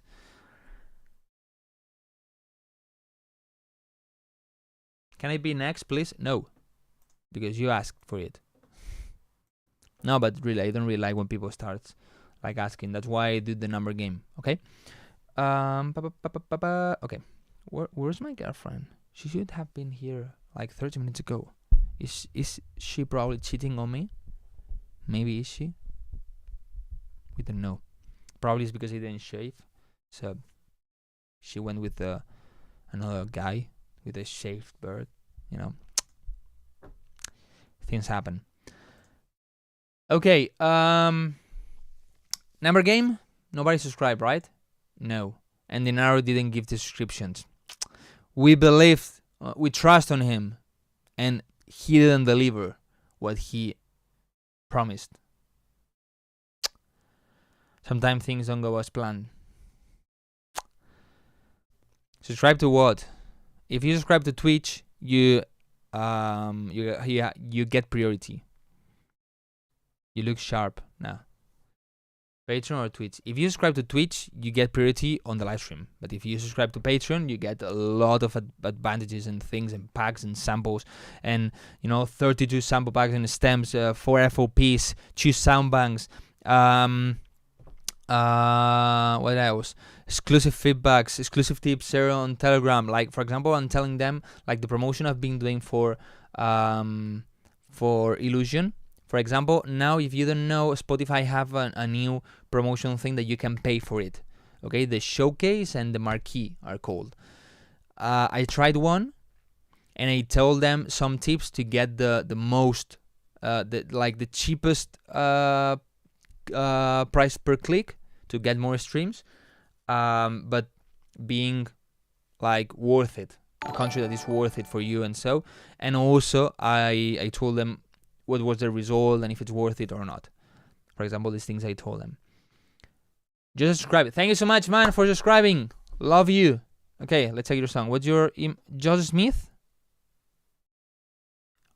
Can I be next, please? No, because you asked for it. No, but really, I don't really like when people start like asking. That's why I do the number game. Okay. Okay. Where's my girlfriend? She should have been here like 30 minutes ago. Is she probably cheating on me? Maybe is she? We don't know. Probably it's because he didn't shave. So she went with another guy with a shaved beard, you know. things happen. Okay, number game. Nobody subscribed, right? No. And Dinaro didn't give the subscriptions. We believed, we trust on him, and he didn't deliver what he promised. Sometimes things don't go as planned. Subscribe to what? If you subscribe to Twitch, you get priority. You look sharp now. Patreon or Twitch? If you subscribe to Twitch, you get priority on the live stream. But if you subscribe to Patreon, you get a lot of advantages and things and packs and samples, and 32 sample packs and stems, 4 FOPs, 2 sound banks. What else? Exclusive feedbacks, exclusive tips there on Telegram. Like, for example, I'm telling them like the promotion I've been doing for Illusion. For example, now if you don't know, Spotify have a new promotion thing that you can pay for it. Okay, the showcase and the marquee are called. I tried one, and I told them some tips to get the most, the cheapest price per click to get more streams, but being like worth it, a country that is worth it for you, and also I told them what was the result and if it's worth it or not. For example, these things I told them. Just subscribe. Thank you so much, man, for subscribing. Love you. Okay, let's take your song. What's your Josh Smith?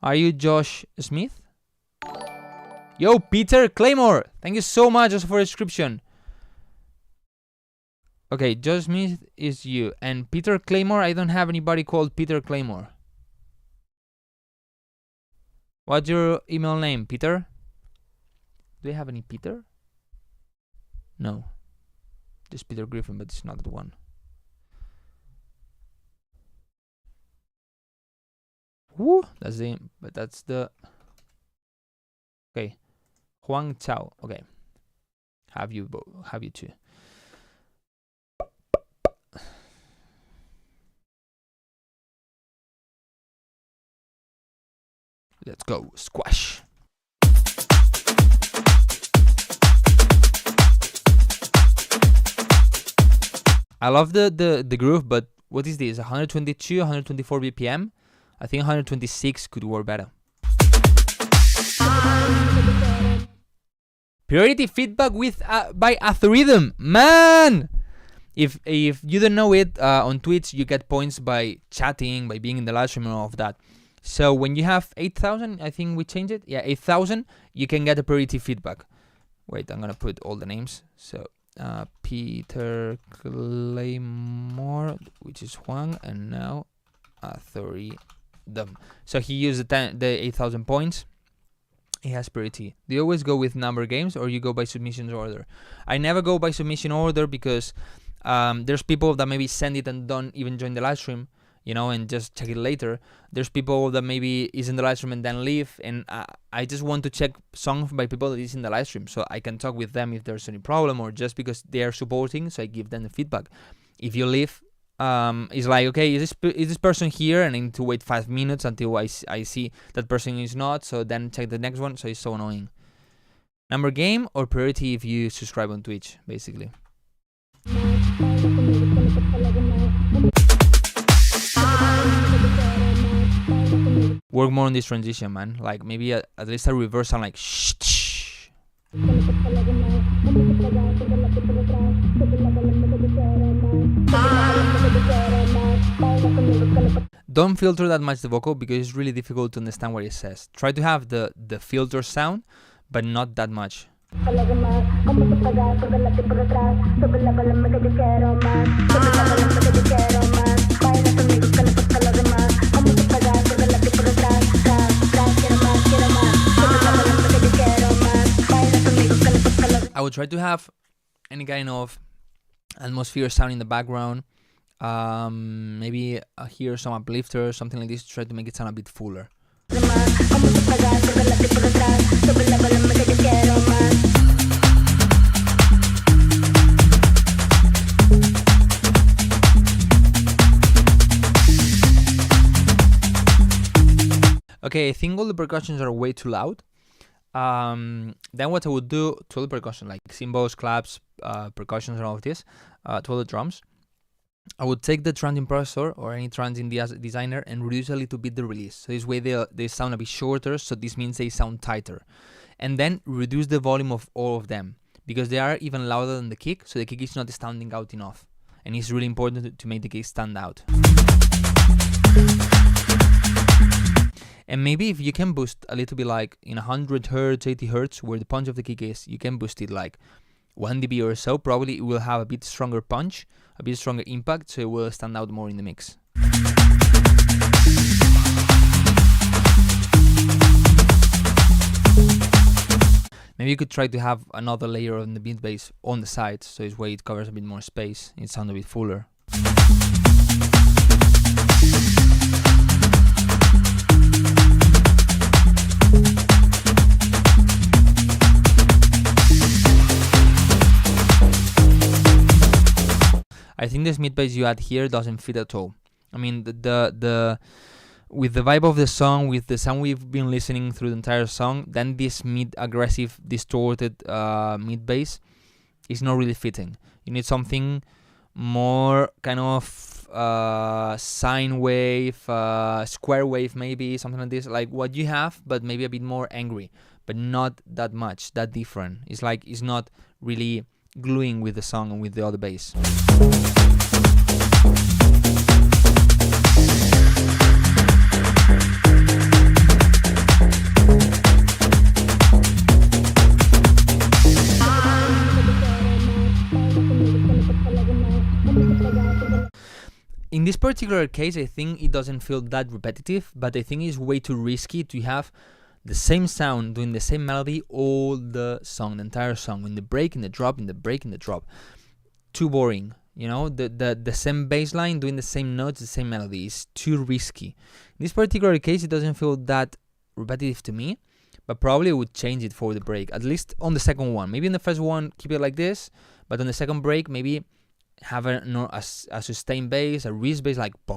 Are you Josh Smith? Yo, Peter Claymore. Thank you so much also for the description. Okay, Josh Smith is you. And Peter Claymore, I don't have anybody called Peter Claymore. What's your email name, Peter? Do you have any Peter? No. Just Peter Griffin, but it's not the one. Woo, that's the. Okay, Huang Chao. Okay, have you too. Let's go, squash. I love the groove, but what is this? 122, 124 BPM? I think 126 could work better. Priority feedback with by algorithm, man. If you don't know it, on Twitch you get points by chatting, by being in the live stream and all of that. So when you have 8,000, I think we changed it. Yeah, 8,000, you can get a priority feedback. Wait, I'm gonna put all the names. So Peter Claymore, which is Juan, and now them. So he used the 8,000 points. He has priority. Do you always go with number games or you go by submissions order? I never go by submission order because there's people that maybe send it and don't even join the live stream, and just check it later. There's people that maybe is in the live stream and then leave, and I just want to check songs by people that is in the live stream so I can talk with them if there's any problem, or just because they are supporting, so I give them the feedback. If you leave, it's like, okay, is this person here, and I need to wait 5 minutes until I see that person is not, so then check the next one. So it's so annoying. Number game or priority if you subscribe on Twitch, basically. Work more on this transition, man. Like maybe at least a reverse sound, like shh. Don't filter that much the vocal because it's really difficult to understand what it says. Try to have the filter sound, but not that much. I would try to have any kind of atmosphere sound in the background. Maybe hear some uplifter, something like this, to try to make it sound a bit fuller. Okay, I think all the percussions are way too loud. Then what I would do to all the percussion, like cymbals, claps, percussions, and all of this, to all the drums, I would take the trans compressor or any trans in the designer and reduce a little bit the release. So this way they sound a bit shorter, so this means they sound tighter. And then reduce the volume of all of them, because they are even louder than the kick, so the kick is not standing out enough. And it's really important to make the kick stand out. And maybe if you can boost a little bit, like in 100 hertz, 80 hertz, where the punch of the kick is, you can boost it like 1 dB or so. Probably it will have a bit stronger punch, a bit stronger impact, so it will stand out more in the mix. Maybe you could try to have another layer on the beat bass on the sides, so this way it covers a bit more space, it sounds a bit fuller. I think this mid bass you add here doesn't fit at all. I mean, the with the vibe of the song, with the sound we've been listening through the entire song, then this mid aggressive, distorted mid bass is not really fitting. You need something more kind of sine wave, square wave, maybe something like this, like what you have, but maybe a bit more angry, but not that much, that different. It's like it's not really gluing with the song and with the other bass. In this particular case, I think it doesn't feel that repetitive, but I think it's way too risky to have the same sound doing the same melody all the song, the entire song, in the break, in the drop, in the break, in the drop. Too boring, you know. The same bass line doing the same notes, the same melody is too risky. In this particular case, it doesn't feel that repetitive to me, but probably I would change it for the break, at least on the second one. Maybe in the first one keep it like this, but on the second break maybe have a sustained bass, a wrist bass, like boom,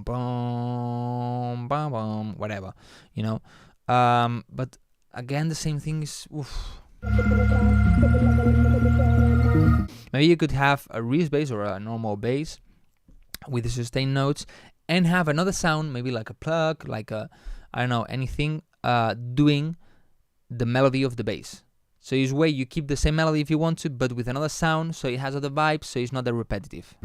boom, boom, boom, whatever, you know. But again, the same thing is, oof. Maybe you could have a wrist bass or a normal bass with the sustained notes, and have another sound, maybe like a plug, like a, I don't know, anything, doing the melody of the bass. So this way you keep the same melody if you want to, but with another sound, so it has other vibes, so it's not that repetitive.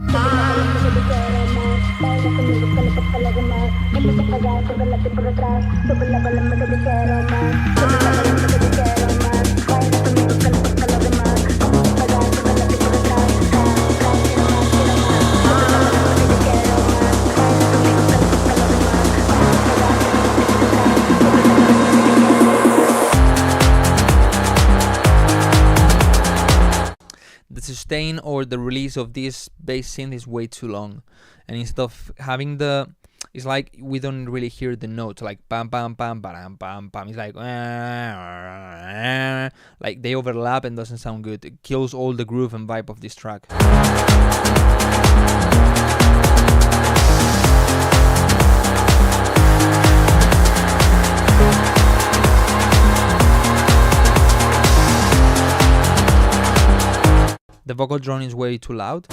The sustain or the release of this bass synth is way too long, and instead of having the, it's like we don't really hear the notes, like bam bam bam bam bam bam. It's like they overlap and doesn't sound good. It kills all the groove and vibe of this track. The vocal drone is way too loud.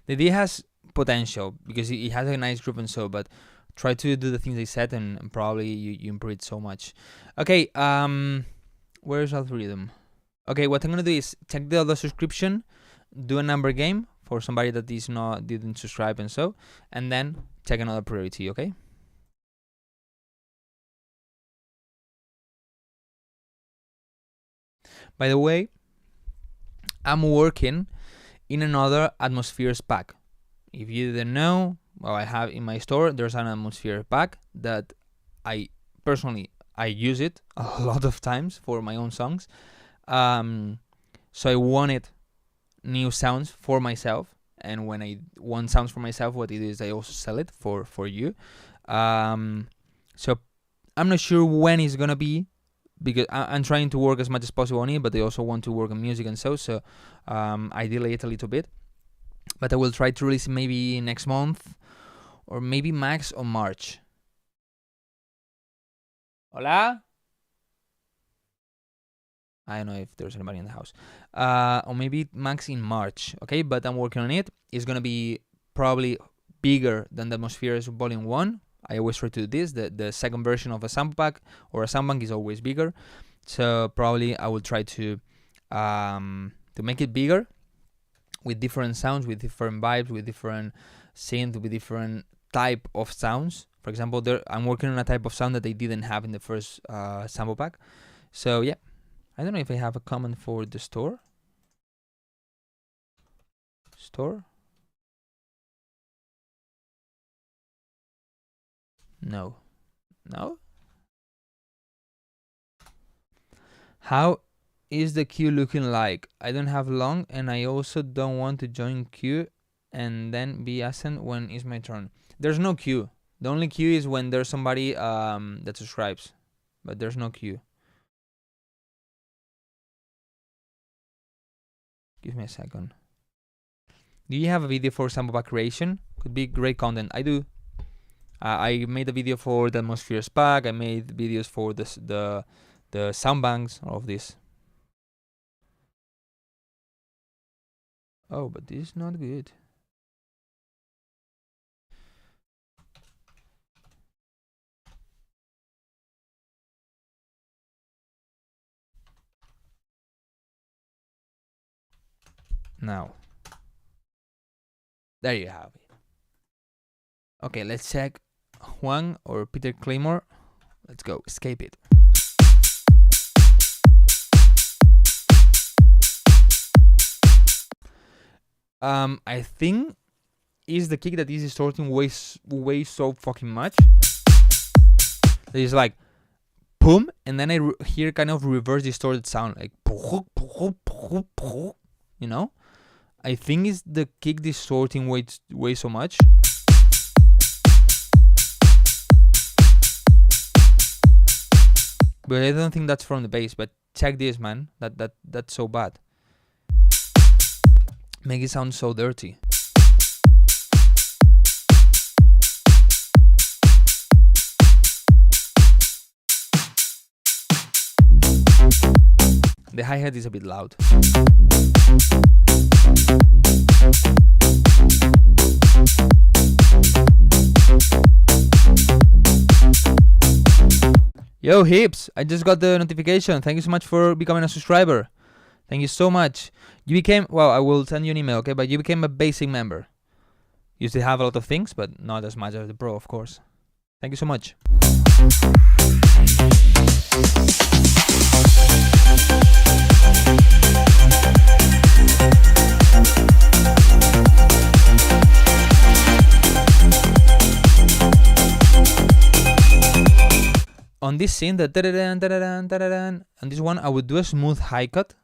The idea has potential because it has a nice group and so, but try to do the things I said and probably you improve it so much. Okay, where's algorithm? Okay, what I'm gonna do is check the other subscription, do a number game for somebody that didn't subscribe and so, and then check another priority, okay? By the way, I'm working in another atmospheres pack. If you didn't know, well, I have in my store, there's an atmosphere pack that I personally use it a lot of times for my own songs. So I wanted new sounds for myself, and when I want sounds for myself, what it is, I also sell it for you. So I'm not sure when it's gonna be, because I'm trying to work as much as possible on it, but I also want to work on music and so I delay it a little bit. But I will try to release it maybe next month, or maybe max on March. Hola? I don't know if there's anybody in the house. Or maybe max in March, okay? But I'm working on it. It's gonna be probably bigger than the Atmospheres Volume 1. I always try to do this. The second version of a sample pack or a sound bank is always bigger. So probably I will try to make it bigger, with different sounds, with different vibes, with different synth, with different type of sounds. For example, I'm working on a type of sound that they didn't have in the first sample pack. So yeah, I don't know if I have a comment for the store. No. How is the queue looking like? I don't have long, and I also don't want to join queue and then be asked when is my turn. There's no queue. The only queue is when there's somebody that subscribes, but there's no queue. Give me a second. Do you have a video for sample pack creation? Could be great content. I do. I made a video for the Atmospheres pack. I made videos for the sound banks, all of this. Oh, but this is not good. Now, there you have it. Okay, let's check Juan or Peter Claymore. Let's go, escape it. I think is the kick that is distorting way so fucking much. It's like boom, and then I hear kind of reverse distorted sound, like you know. I think it's the kick distorting way so much. But I don't think that's from the bass. But check this, man. That's so bad. Make it sound so dirty. The hi-hat is a bit loud. Yo, Hips, I just got the notification. Thank you so much for becoming a subscriber. Thank you so much. You became, well, I will send you an email, okay? But you became a basic member. You still have a lot of things, but not as much as the pro, of course. Thank you so much. On this scene, the on this one, I would do a smooth high cut,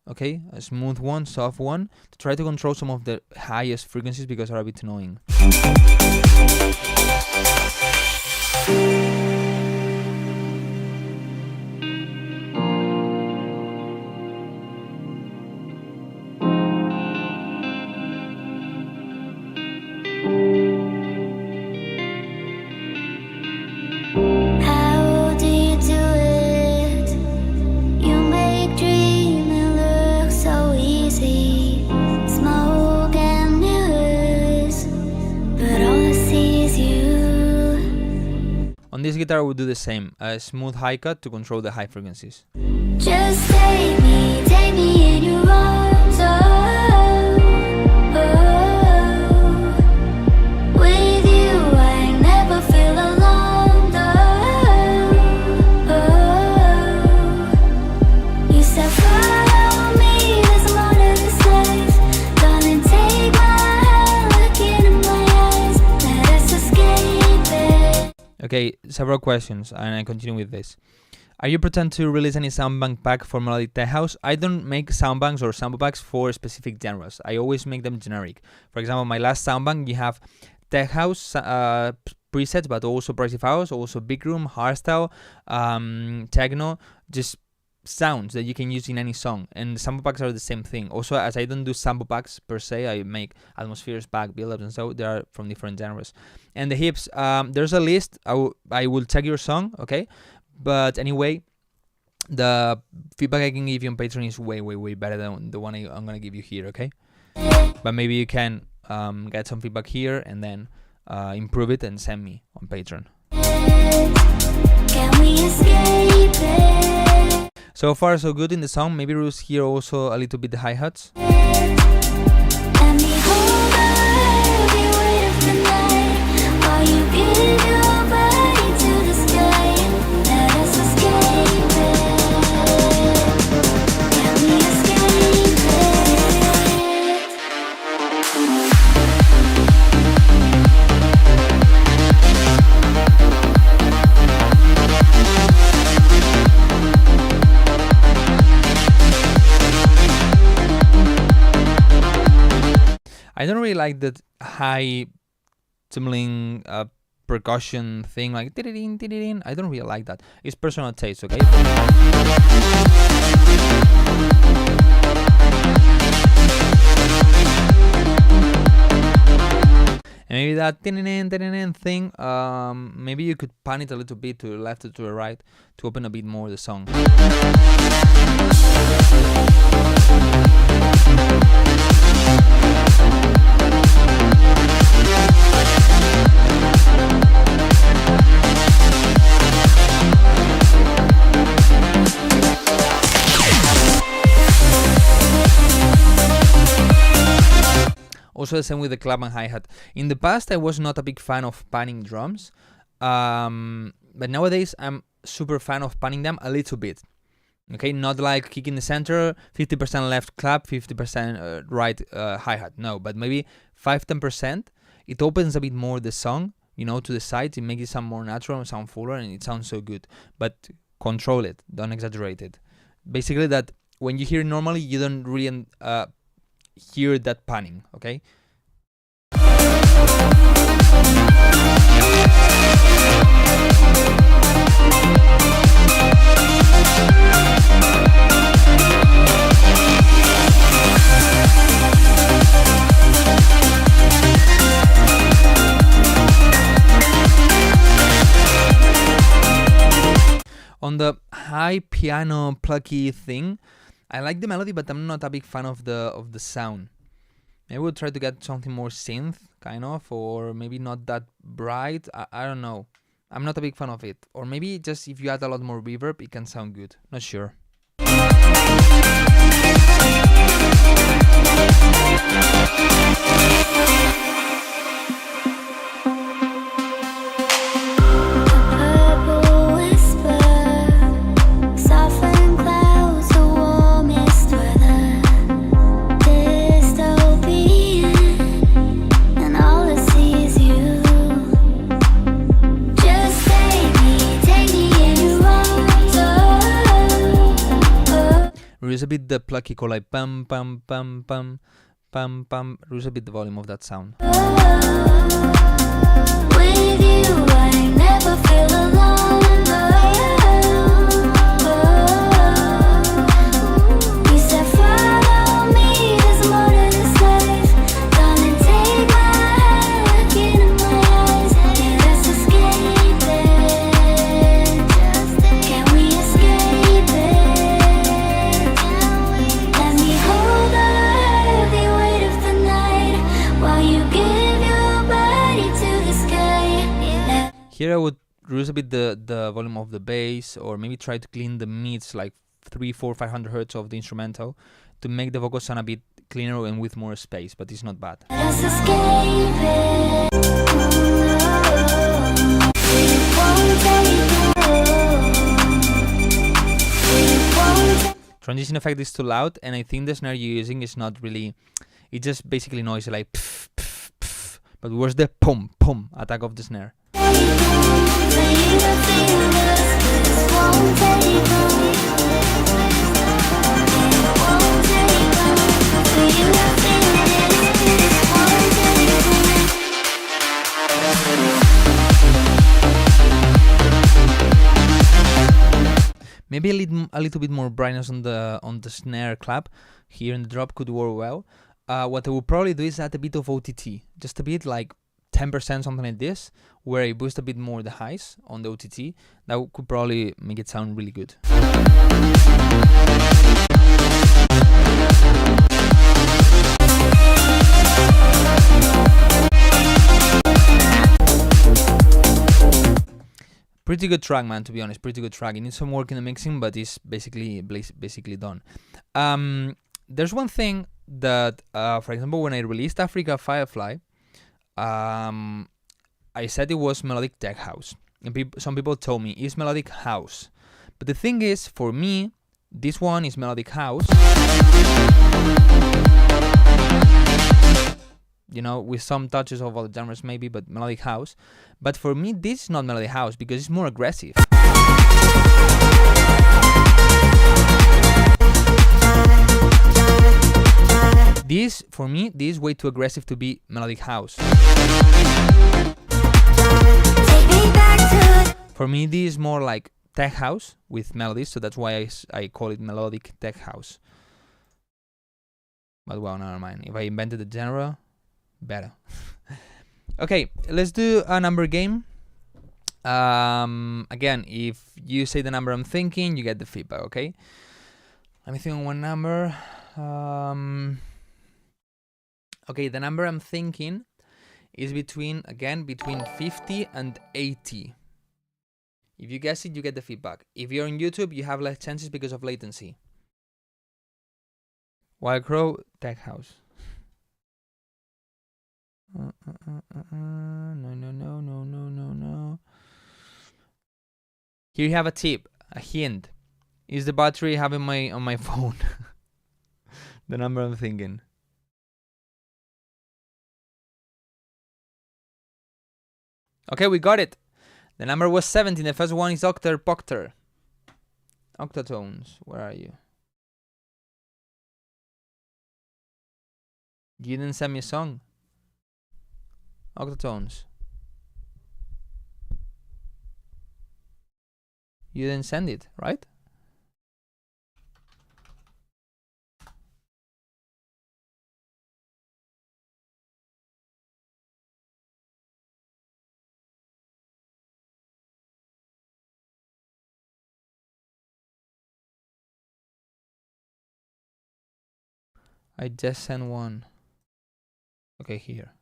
okay? A smooth one, soft one, to try to control some of the highest frequencies because they're a bit annoying. On this guitar, I would do the same, a smooth high cut to control the high frequencies. Just take me in your arms, with you I never feel alone, you said follow me, there's more to this life, darling take my hand, look into my eyes, let us escape it. Okay, several questions, and I continue with this. Are you pretend to release any soundbank pack for melodic tech house? I don't make soundbanks or sample packs for specific genres. I always make them generic. For example, my last soundbank, you have tech house presets, but also progressive house, also big room, hardstyle, techno, just sounds that you can use in any song. And sample packs are the same thing. Also, as I don't do sample packs per se, I make atmospheres pack, build-ups, and so they are from different genres. And the hips, there's a list. I will check your song, okay? But anyway, the feedback I can give you on Patreon is way, way, way better than the one I'm gonna give you here, okay? But maybe you can get some feedback here and then improve it and send me on Patreon. Can we escape it? So far so good in the song. Maybe Ruth here also a little bit the hi-hats. Let me hold every weight of the night while you give your body to the sky. Let us escape it. Can we escape it? I don't really like that high tumbling percussion thing, like ding ding ding. I don't really like that. It's personal taste, okay? And maybe that ding thing, maybe you could pan it a little bit to the left or to the right to open a bit more the song. Also the same with the clap and hi-hat. In the past I was not a big fan of panning drums, but nowadays I'm super fan of panning them a little bit. Okay, not like kick in the center, 50% left clap, 50% right hi-hat. No, but maybe 5-10%. It opens a bit more the song, you know, to the sides. It makes it sound more natural and sound fuller, and it sounds so good. But control it, don't exaggerate it. Basically, that when you hear it normally, you don't really hear that panning, okay? On the high piano plucky thing, I like the melody, but I'm not a big fan of the sound. Maybe we'll try to get something more synth, kind of, or maybe not that bright. I don't know. I'm not a big fan of it. Or maybe just if you add a lot more reverb, it can sound good. Not sure. Reduce a bit the plucky call, like pam pam pam pam pam pam. Reduce a bit the volume of that sound. With you, I never feel alone. You said follow me, there's more to this life. Come and take my hand, look into my eyes. Let us escape it. Can we escape it? Let me hold the heavy weight of the night while you give your body to the sky. Here I would reduce a bit the volume of the bass, or maybe try to clean the mids, like 300, 400, 500 hertz of the instrumental, to make the vocals sound a bit cleaner and with more space, but it's not bad. Let us escape it. Transition effect is too loud, and I think the snare you're using is not really, it's just basically noise, like pff, pff, pff. But where's the pum pum attack of the snare? Take Maybe a little bit more brightness on the snare clap here in the drop could work well. What I will probably do is add a bit of OTT, just a bit, like 10%, something like this, where I boost a bit more the highs on the OTT. That could probably make it sound really good. Pretty good track, man, to be honest. Pretty good track. It needs some work in the mixing, but it's basically done. There's one thing that, for example, when I released Africa Firefly, I said it was melodic tech house. And some people told me it's melodic house. But the thing is, for me, this one is melodic house. You know, with some touches of all the genres maybe, but melodic house. But for me, this is not melodic house because it's more aggressive. This, for me, this is way too aggressive to be melodic house. For me, this is more like tech house with melodies, so that's why I call it melodic tech house. But well, never mind. If I invented the genre, better. Okay, let's do a number game. Again, if you say the number I'm thinking, you get the feedback, okay? Let me think on one number. Okay, the number I'm thinking is between 50 and 80. If you guess it, you get the feedback. If you're on YouTube, you have less chances because of latency. Wildcrow, Tech House. No. Here you have a tip, a hint. Is the battery having on my phone? The number I'm thinking. Okay, we got it. The number was 17. The first one is Octopoctor. Octatones, where are you? You didn't send me a song. Octatones. You didn't send it, right? I just sent one. Okay, here.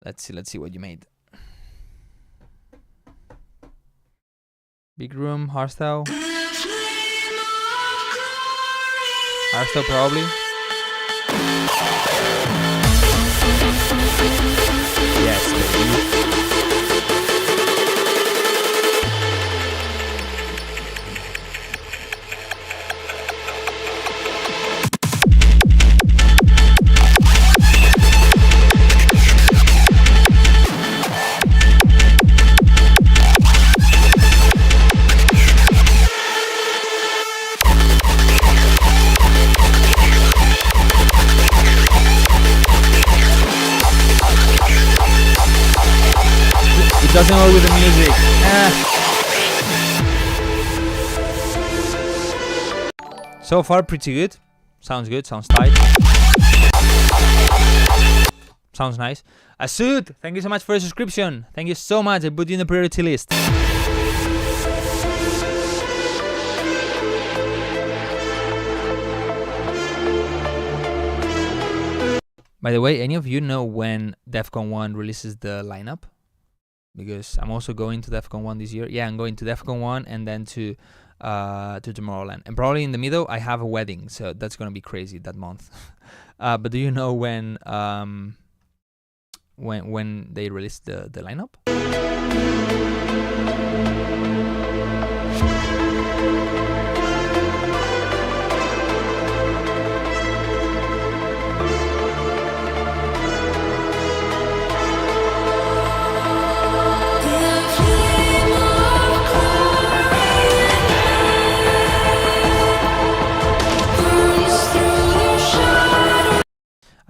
Let's see what you made. Big room, hardstyle. Hardstyle probably. Yes, baby. It doesn't go with the music. So far, pretty good. Sounds good. Sounds tight. Sounds nice. Asud, thank you so much for the subscription. Thank you so much. I put you in the priority list. By the way, any of you know when DEFCON 1 releases the lineup? Because I'm also going to DEFCON 1 this year. Yeah, I'm going to DEFCON 1 and then to Tomorrowland. And probably in the middle, I have a wedding. So that's going to be crazy that month. But do you know when they release the lineup?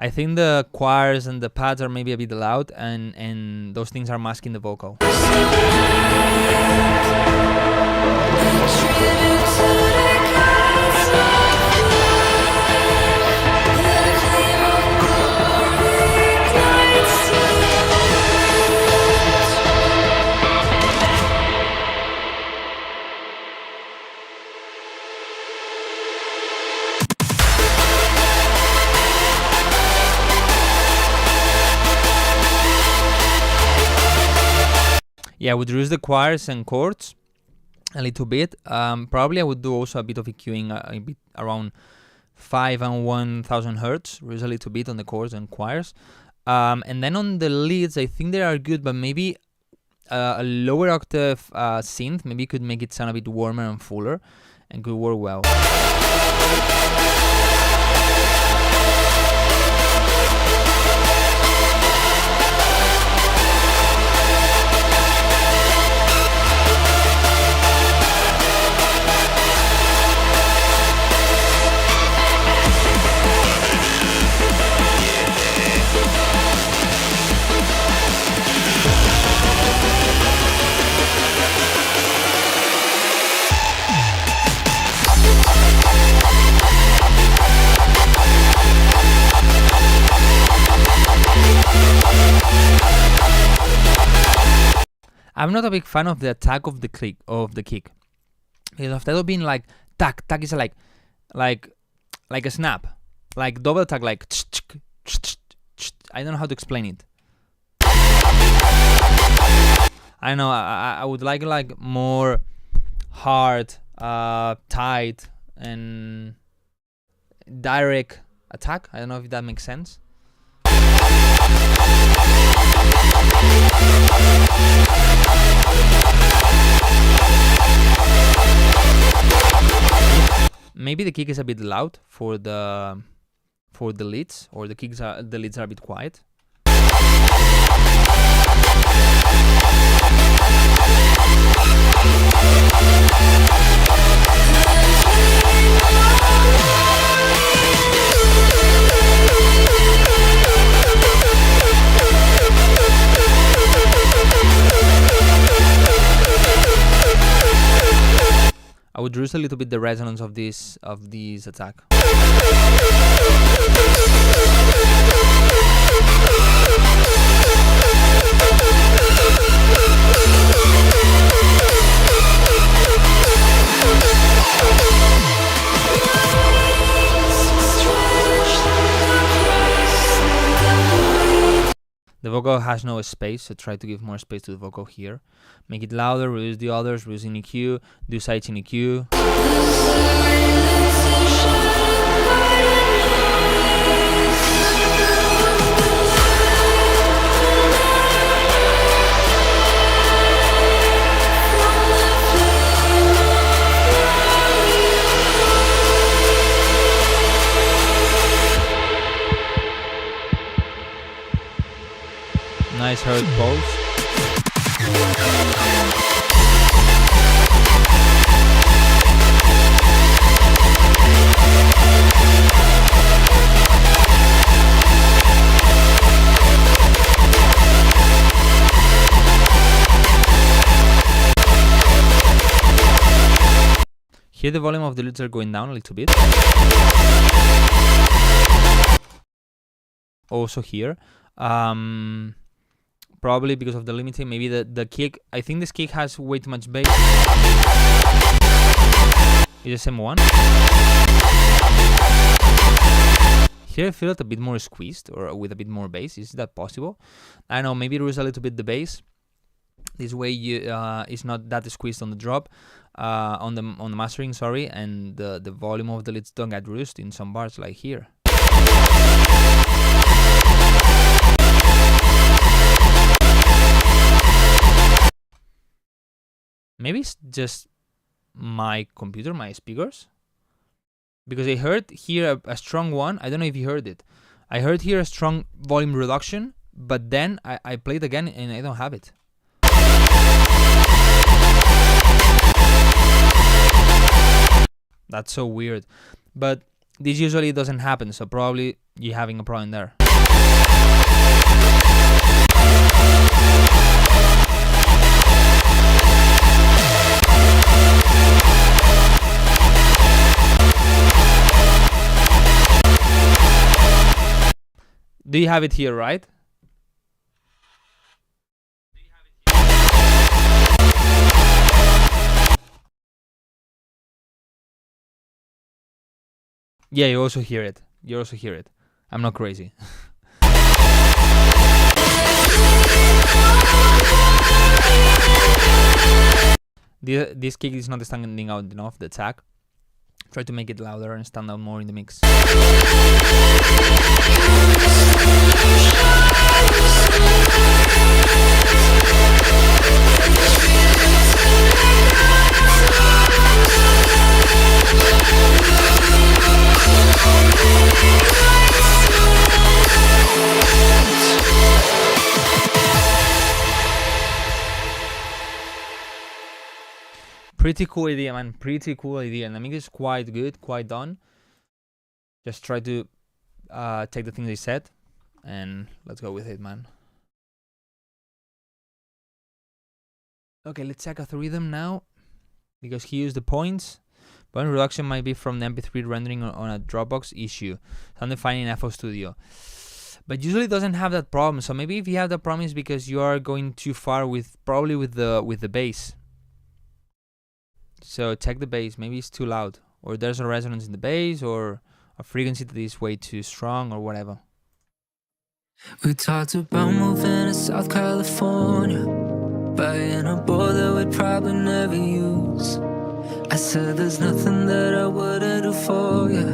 I think the choirs and the pads are maybe a bit loud, and those things are masking the vocal. Yeah, I would reduce the choirs and chords a little bit. Probably I would do also a bit of EQing, a bit around 5 and 1000 hertz, reduce a little bit on the chords and choirs. And then on the leads, I think they are good, but maybe a lower octave synth maybe could make it sound a bit warmer and fuller and could work well. I'm not a big fan of the attack of the kick. Because instead of being like tack is like a snap, like double attack, like I don't know how to explain it. I know I would like more hard, tight and direct attack. I don't know if that makes sense. Maybe the kick is a bit loud for the leads, or the leads are a bit quiet. I would reduce a little bit the resonance of this attack. The vocal has no space, so try to give more space to the vocal here. Make it louder, reduce the others, reduce in EQ, do sides in EQ. Nice hard pulse. Here the volume of the leads are going down a little bit. Also here. Probably because of the limiting, maybe the kick. I think this kick has way too much bass. It's the same one. Here I feel it a bit more squeezed, or with a bit more bass. Is that possible? I don't know, maybe reduce a little bit the bass. This way it's not that squeezed on the drop, on the mastering, sorry, and the volume of the leads don't get reduced in some parts like here. Maybe it's just my computer, my speakers, because I heard here a strong one. I don't know if you heard it. I heard here a strong volume reduction, but then I played again and I don't have it. That's so weird. But this usually doesn't happen, so probably you're having a problem there. Do you have it here, right? Yeah, you also hear it. You also hear it. I'm not crazy. This kick is not standing out enough, the attack. Try to make it louder and stand out more in the mix. Pretty cool idea, man. Pretty cool idea. And the mix is quite good, quite done. Just try to take the things they said and let's go with it, man. Okay, let's check out the rhythm now, because he used the points. But reduction might be from the MP3 rendering on a Dropbox issue. Sound defining in FL Studio. But usually it doesn't have that problem. So maybe if you have that problem, it's because you are going too far with the bass. So check the bass. Maybe it's too loud, or there's a resonance in the bass, or a frequency that is way too strong, or whatever. We talked about moving to South California, buying a boat that we'd probably never use. I said there's nothing that I wouldn't do for you,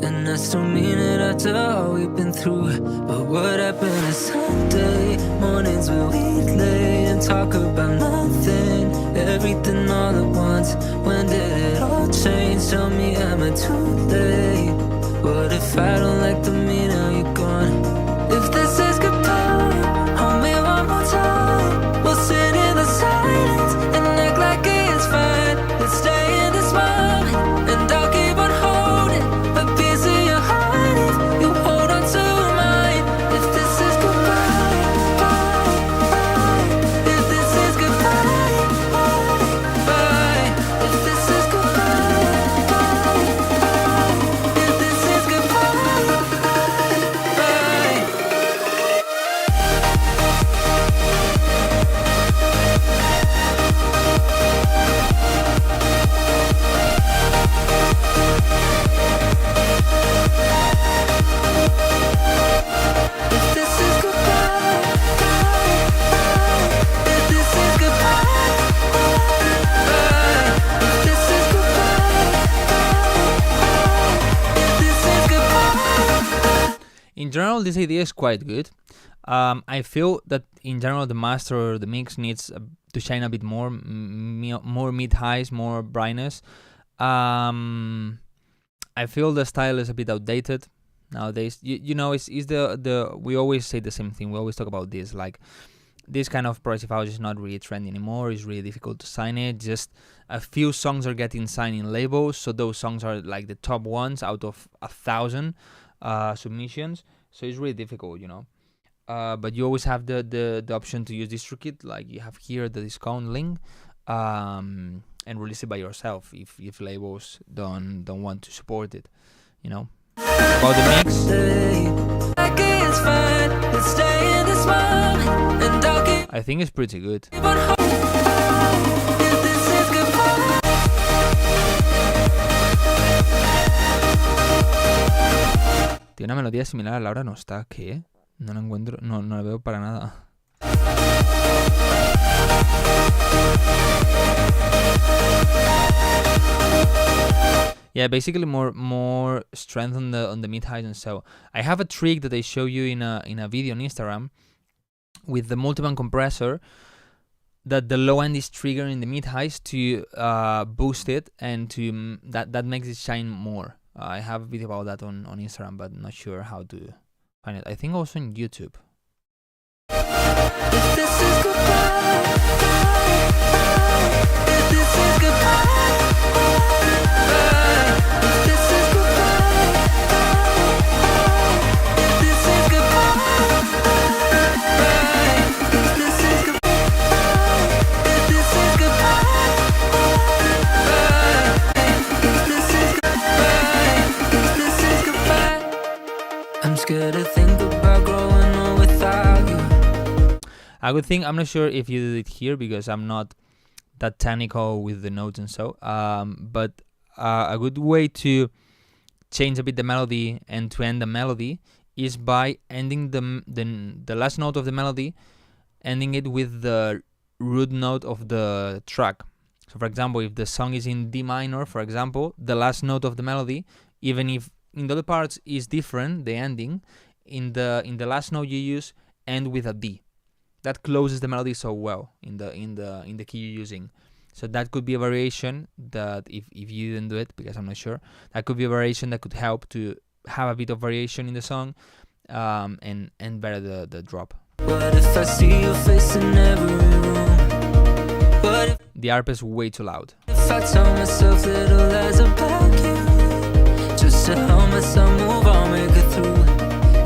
and I still mean it after all we've been through. But what happened is Sunday mornings where we lay and talk about nothing, everything all at once. When did it all change? Tell me, am I too late? What if I don't like the me now you're gone? If this is goodbye, hold me one more time. We'll sit in the silence and act like it's fine. Let's stay in this moment, and I'll keep on holding a piece of your heart if you hold on to mine. If this is goodbye, if this is goodbye, if this is goodbye, if this is goodbye. In general, this idea is quite good. I feel that in general the master or the mix needs to shine a bit more, more mid-highs, more brightness. I feel the style is a bit outdated nowadays. You know, it's the we always say the same thing. We always talk about this, like this kind of progressive house is not really trendy anymore. It's really difficult to sign it. Just a few songs are getting signed in labels, so those songs are like the top ones out of 1,000 submissions. So it's really difficult, you know. But you always have the option to use DistroKid, like you have here the discount link, and release it by yourself if labels don't want to support it, you know. About the mix, I think it's pretty good. Tiene una melodía similar a Laura, no está, ¿qué? No la encuentro, no la veo para nada. Yeah, basically more strength on the mid highs and so. I have a trick that I show you in a video on Instagram with the multiband compressor, that the low end is triggering the mid highs to boost it, and to that makes it shine more. I have a video about that on Instagram, but not sure how to find it. I think also on YouTube. I'm scared to think about growing up without you. A good thing, I'm not sure if you did it here because I'm not that technical with the notes and so, but a good way to change a bit the melody and to end the melody is by ending the last note of the melody, ending it with the root note of the track. So for example, if the song is in D minor, for example, the last note of the melody, even if in the other parts is different, the ending, in the last note you use end with a D. That closes the melody so well in the key you're using. So that could be a variation that if you didn't do it, because I'm not sure, that could be a variation that could help to have a bit of variation in the song, and better the drop. What if I see your face in every room? The arp is way too loud. If I tell myself little lies about you, just to help myself move, I'll make it through.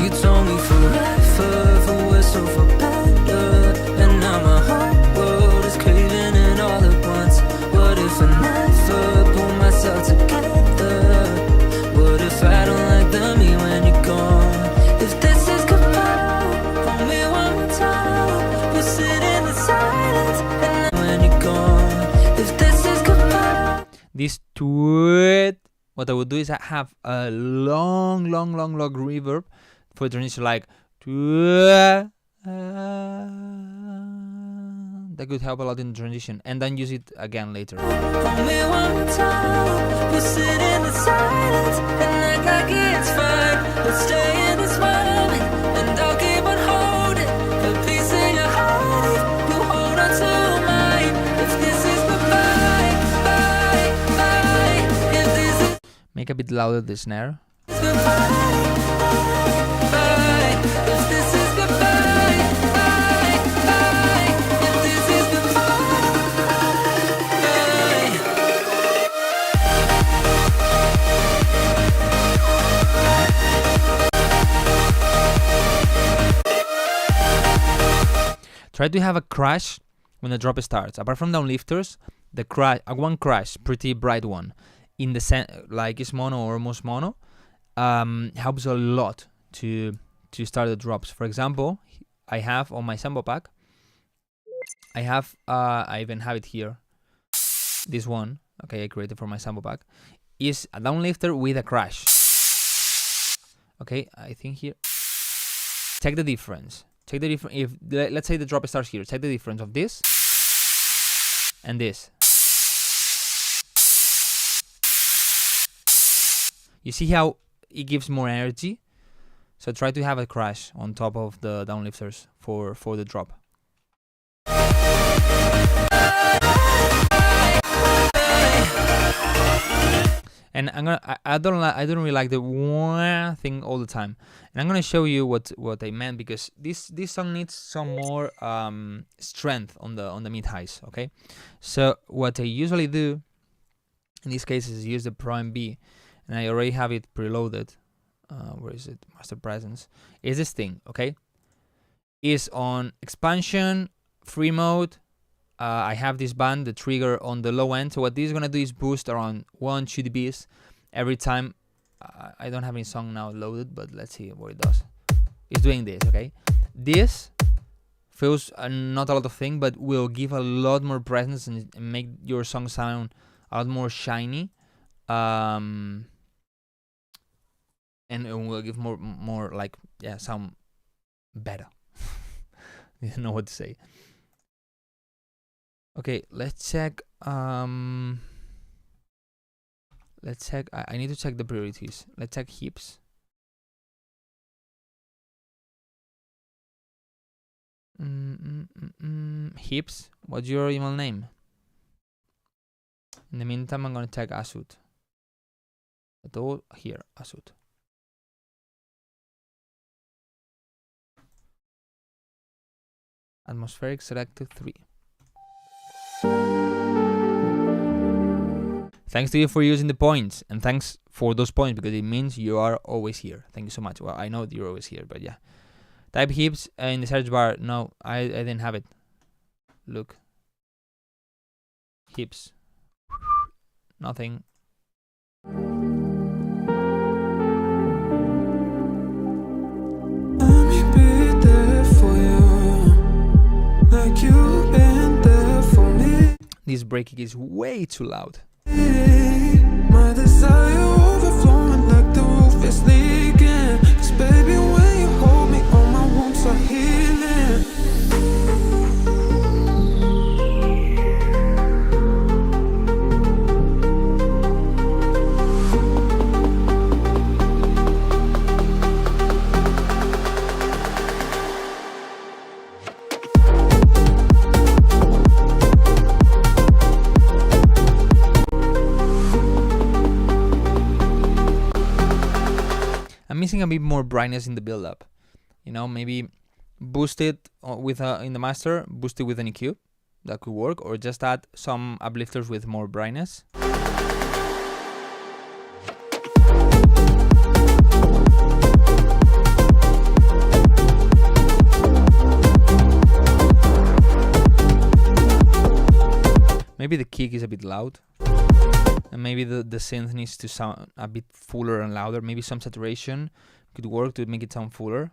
You told me forever, for worse or for better, and now my whole world is caving in all at once. What if I never pull myself together? What if I don't like the me when you're gone? If this is goodbye, hold me one more time. We'll sit in the silence, and when you're gone. If this is goodbye. This tweet, what I would do is I have a long reverb for the transition, like that could help a lot in the transition, and then use it again later. Hold me one more time. We'll sit in the silence and act like it's fine. Let's stay in this moment, and I'll keep on holding the piece in your heart. You hold on to mine. If this is goodbye, bye, bye. If this is Make a bit louder the snare. goodbye, bye. If this is goodbye, bye, bye. If this is goodbye, bye. Try to have a crash when the drop starts. Apart from downlifters, the crash, one crash, pretty bright one, in the like it's mono or almost mono, helps a lot to start the drops. For example, I have on my sample pack, I even have it here. This one, okay, I created for my sample pack, is a downlifter with a crash. Okay, I think here. Check the difference. Check the difference. If let's say the drop starts here, check the difference of this and this. You see how it gives more energy? So try to have a crash on top of the downlifters for the drop. And I don't really like the wah thing all the time. And I'm gonna show you what I meant, because this song needs some more strength on the mid highs. Okay, so what I usually do in these cases is use the Pro MB, and I already have it preloaded. Where is it? Master Presence. Is this thing, okay? Is on expansion, free mode. I have this band, the trigger on the low end. So what this is gonna do is boost around 1-2 dBs every time. I don't have any song now loaded, but let's see what it does. It's doing this, okay? This feels not a lot of thing, but will give a lot more presence and make your song sound a lot more shiny. And it will give more like, yeah, sound better. I don't know what to say. Okay, let's check. Let's check. I need to check the priorities. Let's check hips. Hips. What's your email name? In the meantime, I'm gonna check Asut. All here, Asut. Atmospheric selected 3. Thanks to you for using the points, and thanks for those points, because it means you are always here. Thank you so much. Well, I know you're always here, but yeah. Type hips in the search bar. No, I didn't have it. Look. Hips. Nothing. Let me be there for you, like you've been there for me. This breaking is way too loud. My desire overflowing like the roof is leaking. 'Cause baby, when you hold me, all my wounds are healing. missing a bit more brightness in the build-up. You know, maybe boost it with in the master, boost it with an EQ. That could work, or just add some uplifters with more brightness. Maybe the kick is a bit loud, and maybe the synth needs to sound a bit fuller and louder. Maybe some saturation could work to make it sound fuller.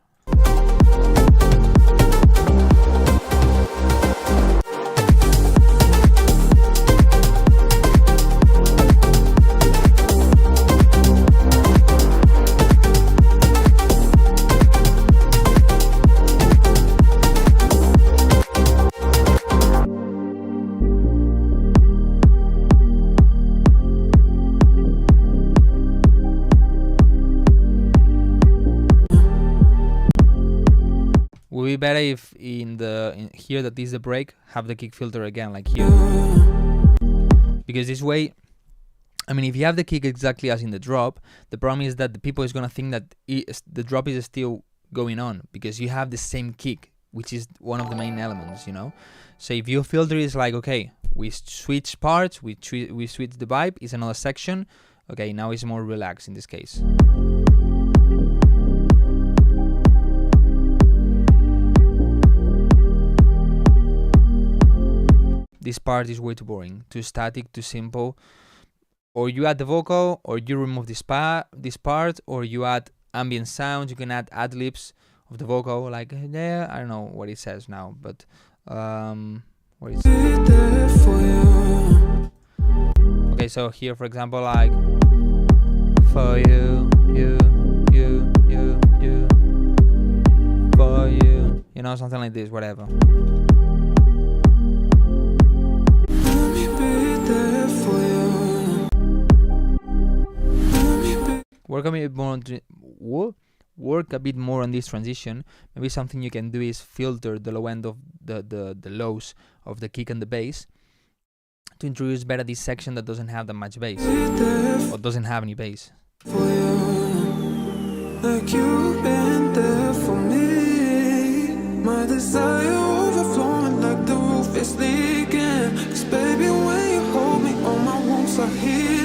Would be better if in here that is the break, have the kick filter again, like here, because this way, I mean, if you have the kick exactly as in the drop, the problem is that the people is gonna think that the drop is still going on because you have the same kick, which is one of the main elements, you know. So if your filter is like, okay, we switch parts, we switch the vibe, is another section. Okay, now it's more relaxed in this case. This part is way too boring, too static, too simple. Or you add the vocal, or you remove this part, or you add ambient sounds. You can add ad-libs of the vocal, like yeah, I don't know what it says now, but what is it? Okay, so here, for example, like for you, for you, you know, something like this, whatever. Work a bit more on this transition. Maybe something you can do is filter the low end of the lows of the kick and the bass to introduce better this section that doesn't have that much bass or doesn't have any bass. Like you've been there for me, my desire overflowing like the roof is leaking. 'Cause baby, when you hold me, all my wounds are healing.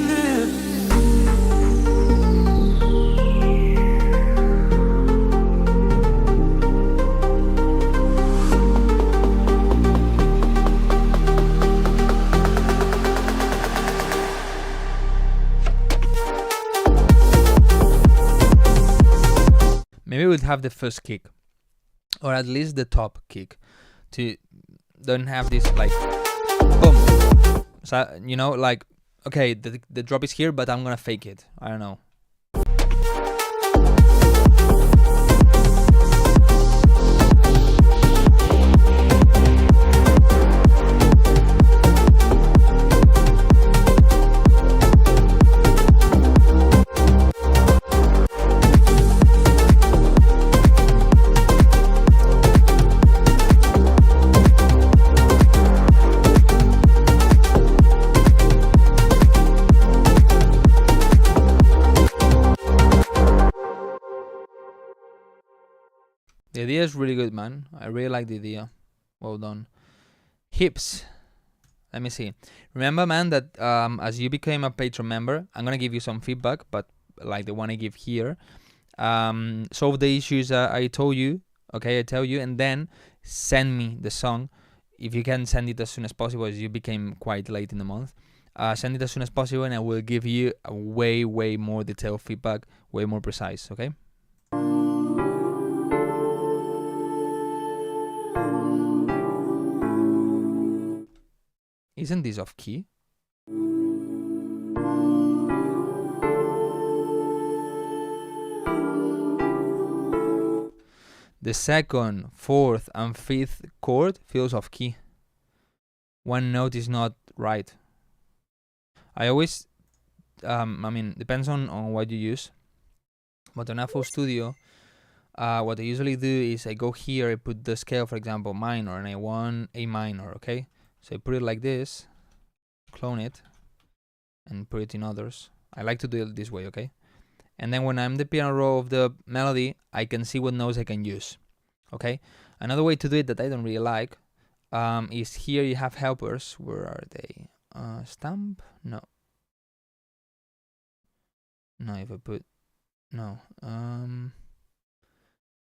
Maybe we'd have the first kick, or at least the top kick, to don't have this like boom. So you know, like okay, the drop is here, but I'm gonna fake it. I don't know. The idea is really good, man. I really like the idea. Well done. Hips. Let me see. Remember, man, that as you became a Patreon member, I'm gonna give you some feedback, but like the one I give here. Solve the issues I told you. Okay, I tell you, and then send me the song. If you can send it as soon as possible, as you became quite late in the month. Send it as soon as possible, and I will give you a way more detailed feedback, way more precise. Okay. Isn't this off key? The second, fourth, and fifth chord feels off key. One note is not right. I always, I mean, depends on what you use. But on FL Studio, what I usually do is I go here, I put the scale, for example, minor, and I want A minor, okay? So I put it like this, clone it, and put it in others. I like to do it this way, okay? and then when I'm the piano roll of the melody, I can see what notes I can use. Okay. Another way to do it that I don't really like is here you have helpers. Where are they? Stamp? No. No, if I put no.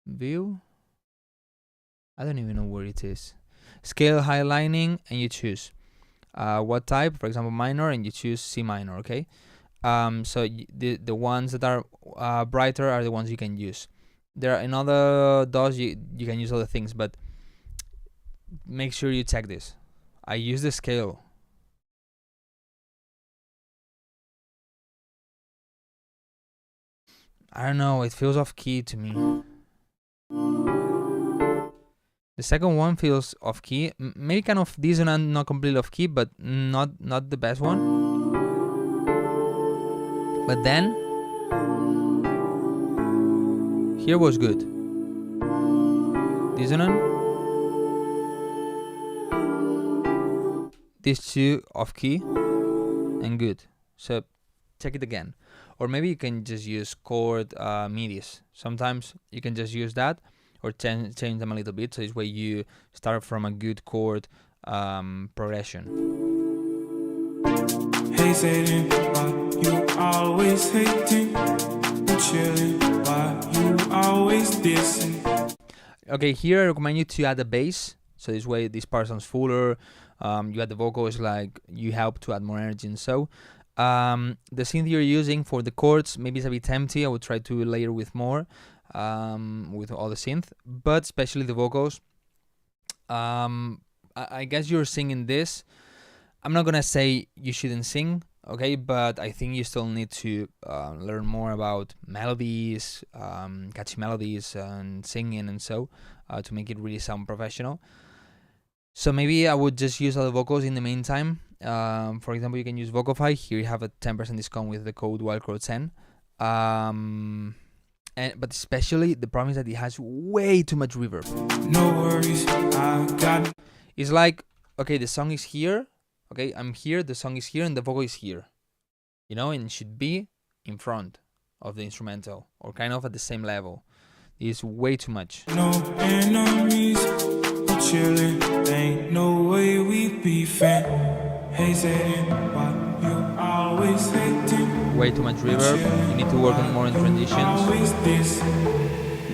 View. I don't even know where it is. Scale highlining, and you choose what type. For example, minor, and you choose C minor. Okay. So the ones that are brighter are the ones you can use. There are in other DAWs you can use other things, but make sure you check this. I use the scale. I don't know, it feels off key to me. The second one feels off key, maybe kind of dissonant, not completely off key, but not the best one. But then here was good. Dissonant. These two off key and good. So check it again. Or maybe you can just use chord midis. Sometimes you can just use that or change them a little bit. So this way you start from a good chord progression. Hey, Satan, why you always hating? Chilling, why you always dissing? Okay, here I recommend you to add a bass. So this way this part sounds fuller. You add the vocals, like you help to add more energy and so. The synth you're using for the chords, maybe it's a bit empty. I would try to layer with more, with all the synth, but especially the vocals. I guess you're singing this. I'm not gonna say you shouldn't sing, okay, but I think you still need to learn more about melodies, catchy melodies and singing and so, to make it really sound professional. So maybe I would just use other vocals in the meantime. For example, you can use Vocify. Here you have a 10% discount with the code Wildcrow 10. But especially the problem is that it has way too much reverb. No worries, I got. It's like, okay, the song is here. Okay, I'm here. The song is here, and the vocal is here. You know, and it should be in front of the instrumental or kind of at the same level. It's way too much. No enemies, we're chilling. Ain't no way we beefing. Hey, Satan, why you always hating? Way too much reverb. You need to work on more in transitions. Always this.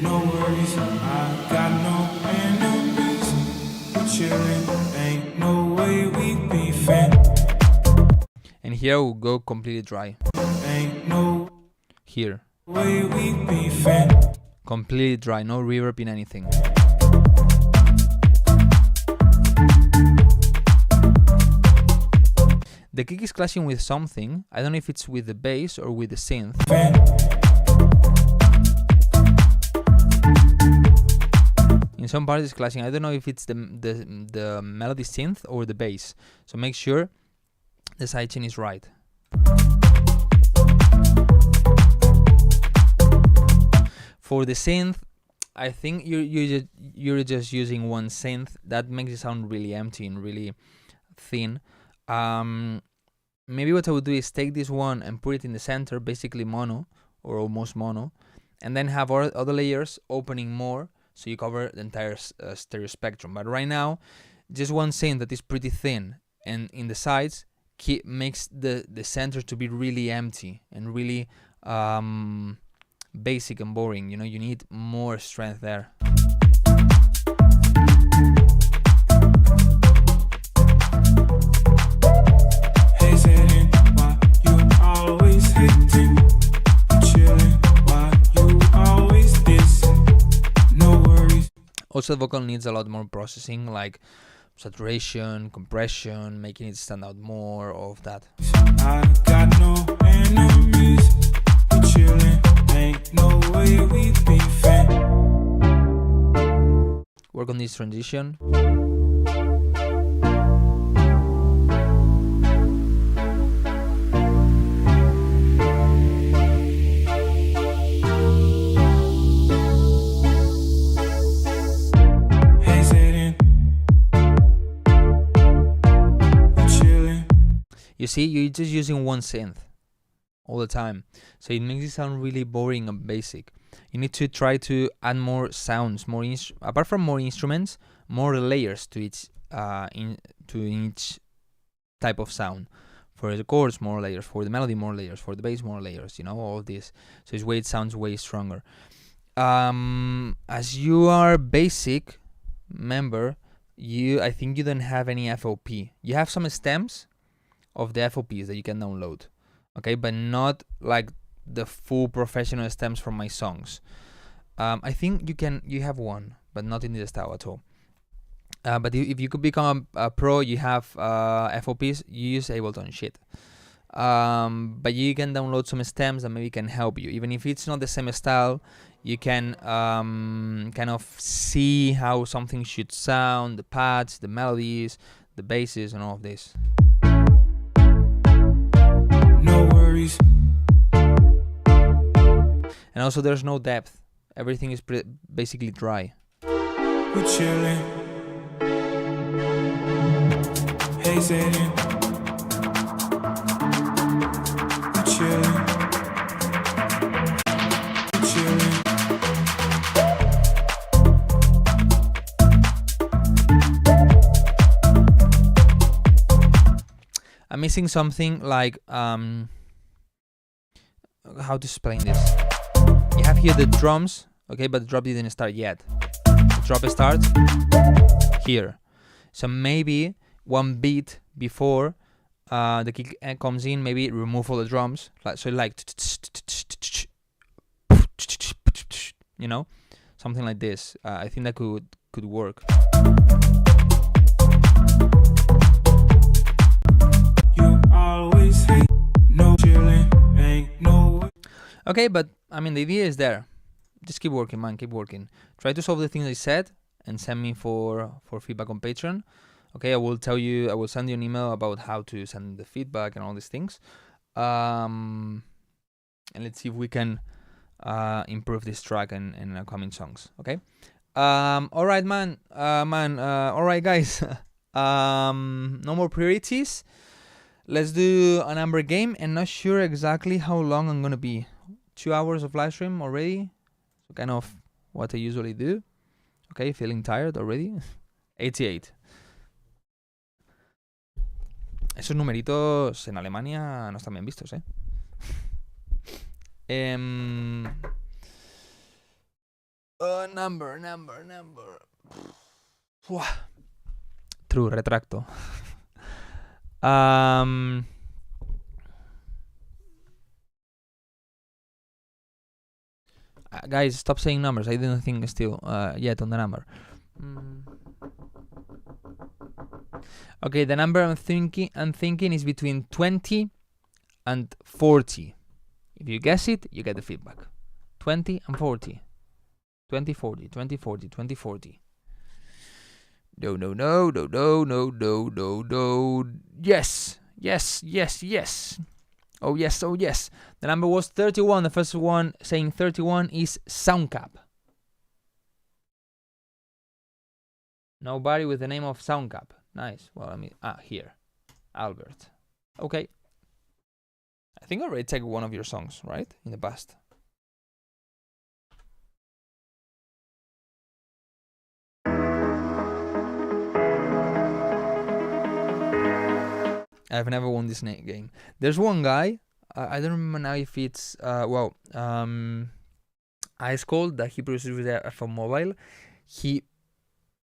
No worries, I got no enemies. We're chilling. Ain't no way we beefing. And here we'll go completely dry. Ain't no here. Way we beefing. Completely dry, no reverb in anything. The kick is clashing with something. I don't know if it's with the bass or with the synth. In some parts it's clashing. I don't know if it's the melody synth or the bass. So make sure the sidechain is right. For the synth, I think you're just using one synth. That makes it sound really empty and really thin. Maybe what I would do is take this one and put it in the center, basically mono or almost mono, and then have other layers opening more, so you cover the entire stereo spectrum. But right now, just one synth that is pretty thin, and in the sides makes the center to be really empty and really basic and boring. You know, you need more strength there. Hey, Satan, why you always hating? Chilling, why you always dissing? No worries. Also, the vocal needs a lot more processing, like saturation, compression, making it stand out more, all of that. I got no enemies. We're chilling. Ain't no way we beefing. Work on this transition. Hey, Satan, we're chilling. You see, you're just using one synth all the time, so it makes it sound really boring and basic. You need to try to add more sounds, apart from more instruments, more layers to each type of sound. For the chords, more layers. For the melody, more layers. For the bass, more layers. You know, all of this. So it sounds way stronger. As you are basic member, I think you don't have any FOP. You have some stems of the FOPs that you can download, okay, but not like the full professional stems from my songs. I think you have one, but not in this style at all. But if you could become a pro, you have FOPs, you use Ableton shit. But you can download some stems that maybe can help you. Even if it's not the same style, you can kind of see how something should sound, the pads, the melodies, the basses, and all of this. No worries. And also there's no depth. Everything is basically dry. We're chilling. Hey, Zayden. We're chilling. We're chilling. I'm missing something like how to explain this. You have here the drums, okay, but the drop didn't start yet. The drop starts here. So maybe one beat before the kick comes in, maybe remove all the drums, you know, something like this. I think that could work. You always hate no chilling, ain't no. Okay, but I mean the idea is there. Just keep working, man. Keep working. Try to solve the things I said and send me for feedback on Patreon. Okay, I will send you an email about how to send the feedback and all these things. And let's see if we can improve this track in upcoming songs. Okay. All right, man. All right, guys. No more priorities. Let's do a number game, and not sure exactly how long I'm gonna be. 2 hours of live stream already. So kind of what I usually do. Okay, feeling tired already. 88. Esos numeritos en Alemania no están bien vistos, ¿eh? Number. True, retracto. Guys, stop saying numbers. I didn't think still yet on the number. Okay, the number I'm thinking is between 20 and 40. If you guess it, you get the feedback. 20 and 40. 2040, 2040, 2040. No. Yes. Oh yes. The number was 31. The first one saying 31 is Soundcap. Nobody with the name of Soundcap. Nice. Well, I mean, here. Albert. Okay. I think I already tagged one of your songs, right? In the past. I've never won this game. There's one guy, I don't remember now if it's, Ice Cold, that he produces with for mobile. He,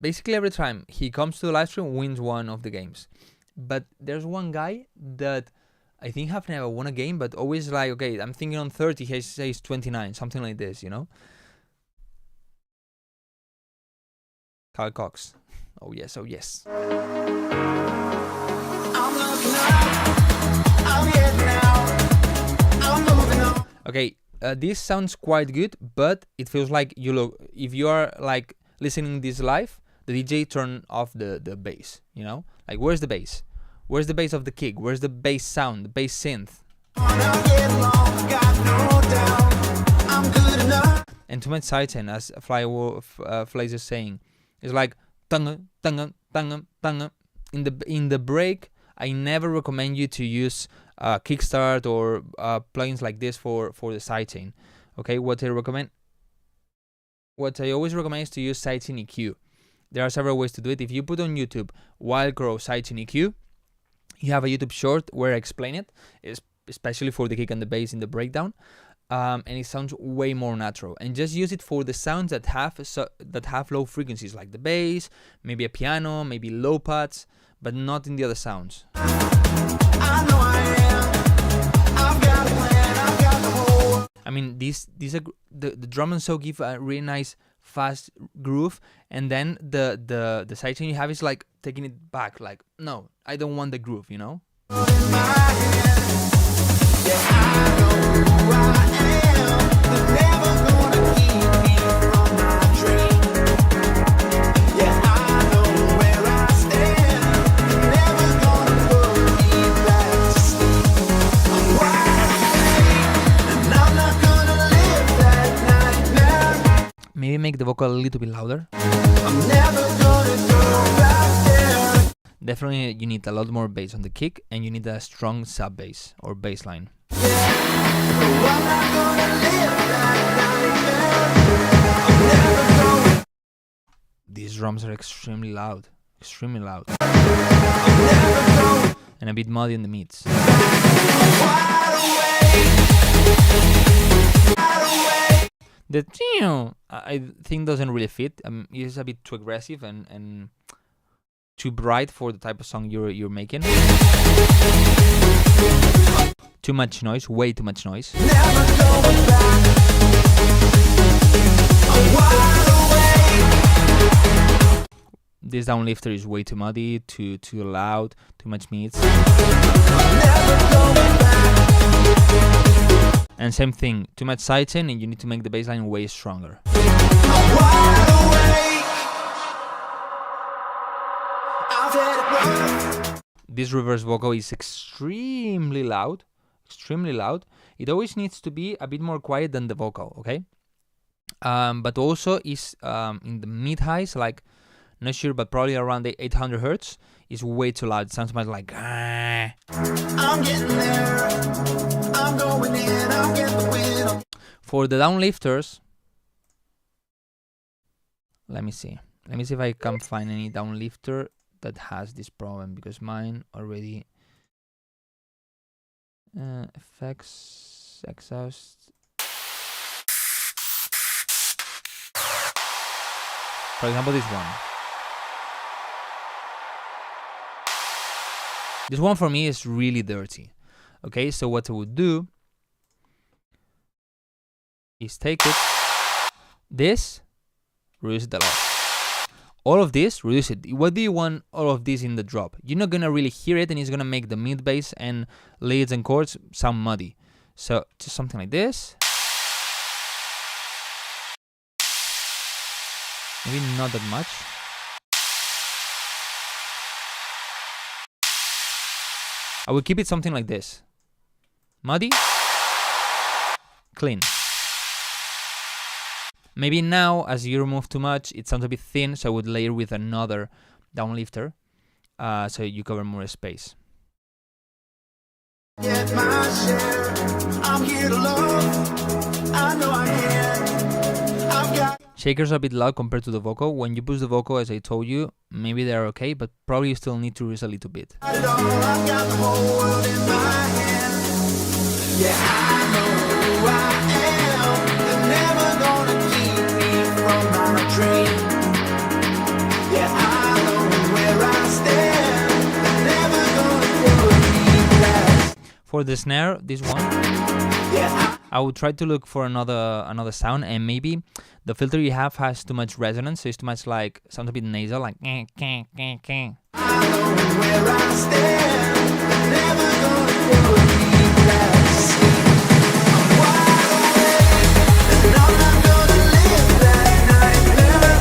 basically every time he comes to the live stream, wins one of the games. But there's one guy that I think have never won a game, but always like, okay, I'm thinking on 30, he says 29, something like this, you know? Carl Cox. Oh yes. Okay, this sounds quite good, but it feels like if you are like listening this live, the DJ turn off the bass, you know? Like, where's the bass? Where's the bass of the kick? Where's the bass sound, the bass synth? And too much sidechain, as Flies is saying, it's like tanga. In the break, I never recommend you to use Kickstart or plugins like this for the sidechain. Okay, what I always recommend is to use sidechain EQ. There are several ways to do it. If you put on YouTube Wildcrow sidechain EQ, you have a YouTube short where I explain it, especially for the kick and the bass in the breakdown, and it sounds way more natural. And just use it for the sounds that have low frequencies, like the bass, maybe a piano, maybe low pads, but not in the other sounds. I mean, these are the drum and so give a really nice fast groove, and then the sidechain you have is like taking it back, like, no, I don't want the groove, you know. Maybe make the vocal a little bit louder. Definitely you need a lot more bass on the kick, and you need a strong sub bass or bass line. These drums are extremely loud, and a bit muddy in the mids. The I think doesn't really fit. It's a bit too aggressive and too bright for the type of song you're making. Too much noise, way too much noise. This downlifter is way too muddy, too loud, too much mids. And same thing, too much sidechain, and you need to make the bassline way stronger. This reverse vocal is extremely loud. It always needs to be a bit more quiet than the vocal, okay? But also is in the mid highs, like, not sure, but probably around the 800 hertz, is way too loud. It sounds much like I'm getting there. I'm going in. I'll get the win. For the downlifters, let me see if I can find any downlifter that has this problem, because mine already effects exhaust. For example, this one. This one for me is really dirty. Okay, so what I would do is take it, this, reduce it a lot. All of this, reduce it. What do you want all of this in the drop? You're not gonna really hear it, and it's gonna make the mid bass and leads and chords sound muddy. So just something like this. Maybe not that much. I would keep it something like this. Muddy, clean. Maybe now, as you remove too much, it sounds a bit thin, so I would layer with another downlifter, so you cover more space. Get my share. I'm here to love. I know I can. I've got shakers are a bit loud compared to the vocal. When you boost the vocal, as I told you, maybe they're okay, but probably you still need to reduce a little bit. I've got the whole world in my hands. Yeah, I know who I am. They're never gonna keep me from my dream. Yeah, I know where I stand. They're never gonna put me back. For the snare, this one, yeah, I would try to look for another sound, and maybe the filter you have has too much resonance, so it's too much like, sounds a bit nasal, like I know where I stand. Never gonna put me back. I'm wide awake, and I'm not gonna live that nightmare.